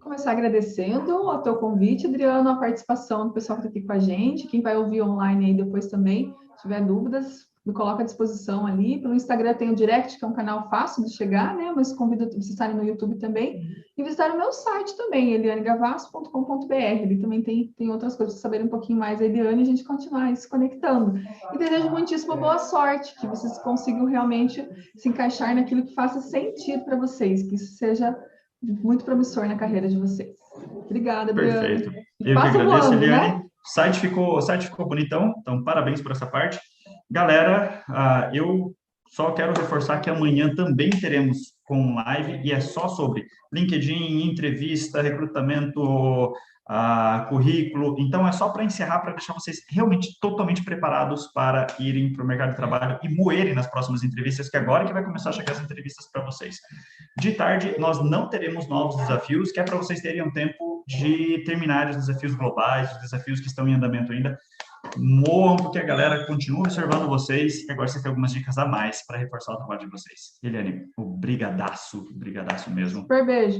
Começar agradecendo ao teu convite, Adriano, a participação do pessoal que está aqui com a gente, quem vai ouvir online aí depois também, se tiver dúvidas, me coloca à disposição ali. Pelo Instagram tem o Direct, que é um canal fácil de chegar, né? Mas convido vocês a estarem no YouTube também. E visitar o meu site também, elianegavasso.com.br. Ali também tem outras coisas para saber um pouquinho mais da Eliane e a gente continuar aí se conectando. E desejo muitíssima boa sorte, que vocês consigam realmente se encaixar naquilo que faça sentido para vocês, que isso seja muito promissor na carreira de vocês. Obrigada, Adriana. Perfeito. Eu que agradeço, Eliane. Né? O site ficou bonitão, então parabéns por essa parte. Galera, eu só quero reforçar que amanhã também teremos com live e é só sobre LinkedIn, entrevista, recrutamento, currículo. Então, é só para encerrar, para deixar vocês realmente totalmente preparados para irem para o mercado de trabalho e moerem nas próximas entrevistas, que agora que vai começar a chegar as entrevistas para vocês. De tarde, nós não teremos novos desafios, que é para vocês terem um tempo de terminar os desafios globais, os desafios que estão em andamento ainda. Moam, porque a galera continua observando vocês e agora você tem algumas dicas a mais para reforçar o trabalho de vocês. Eliane, obrigadaço mesmo. Super beijo.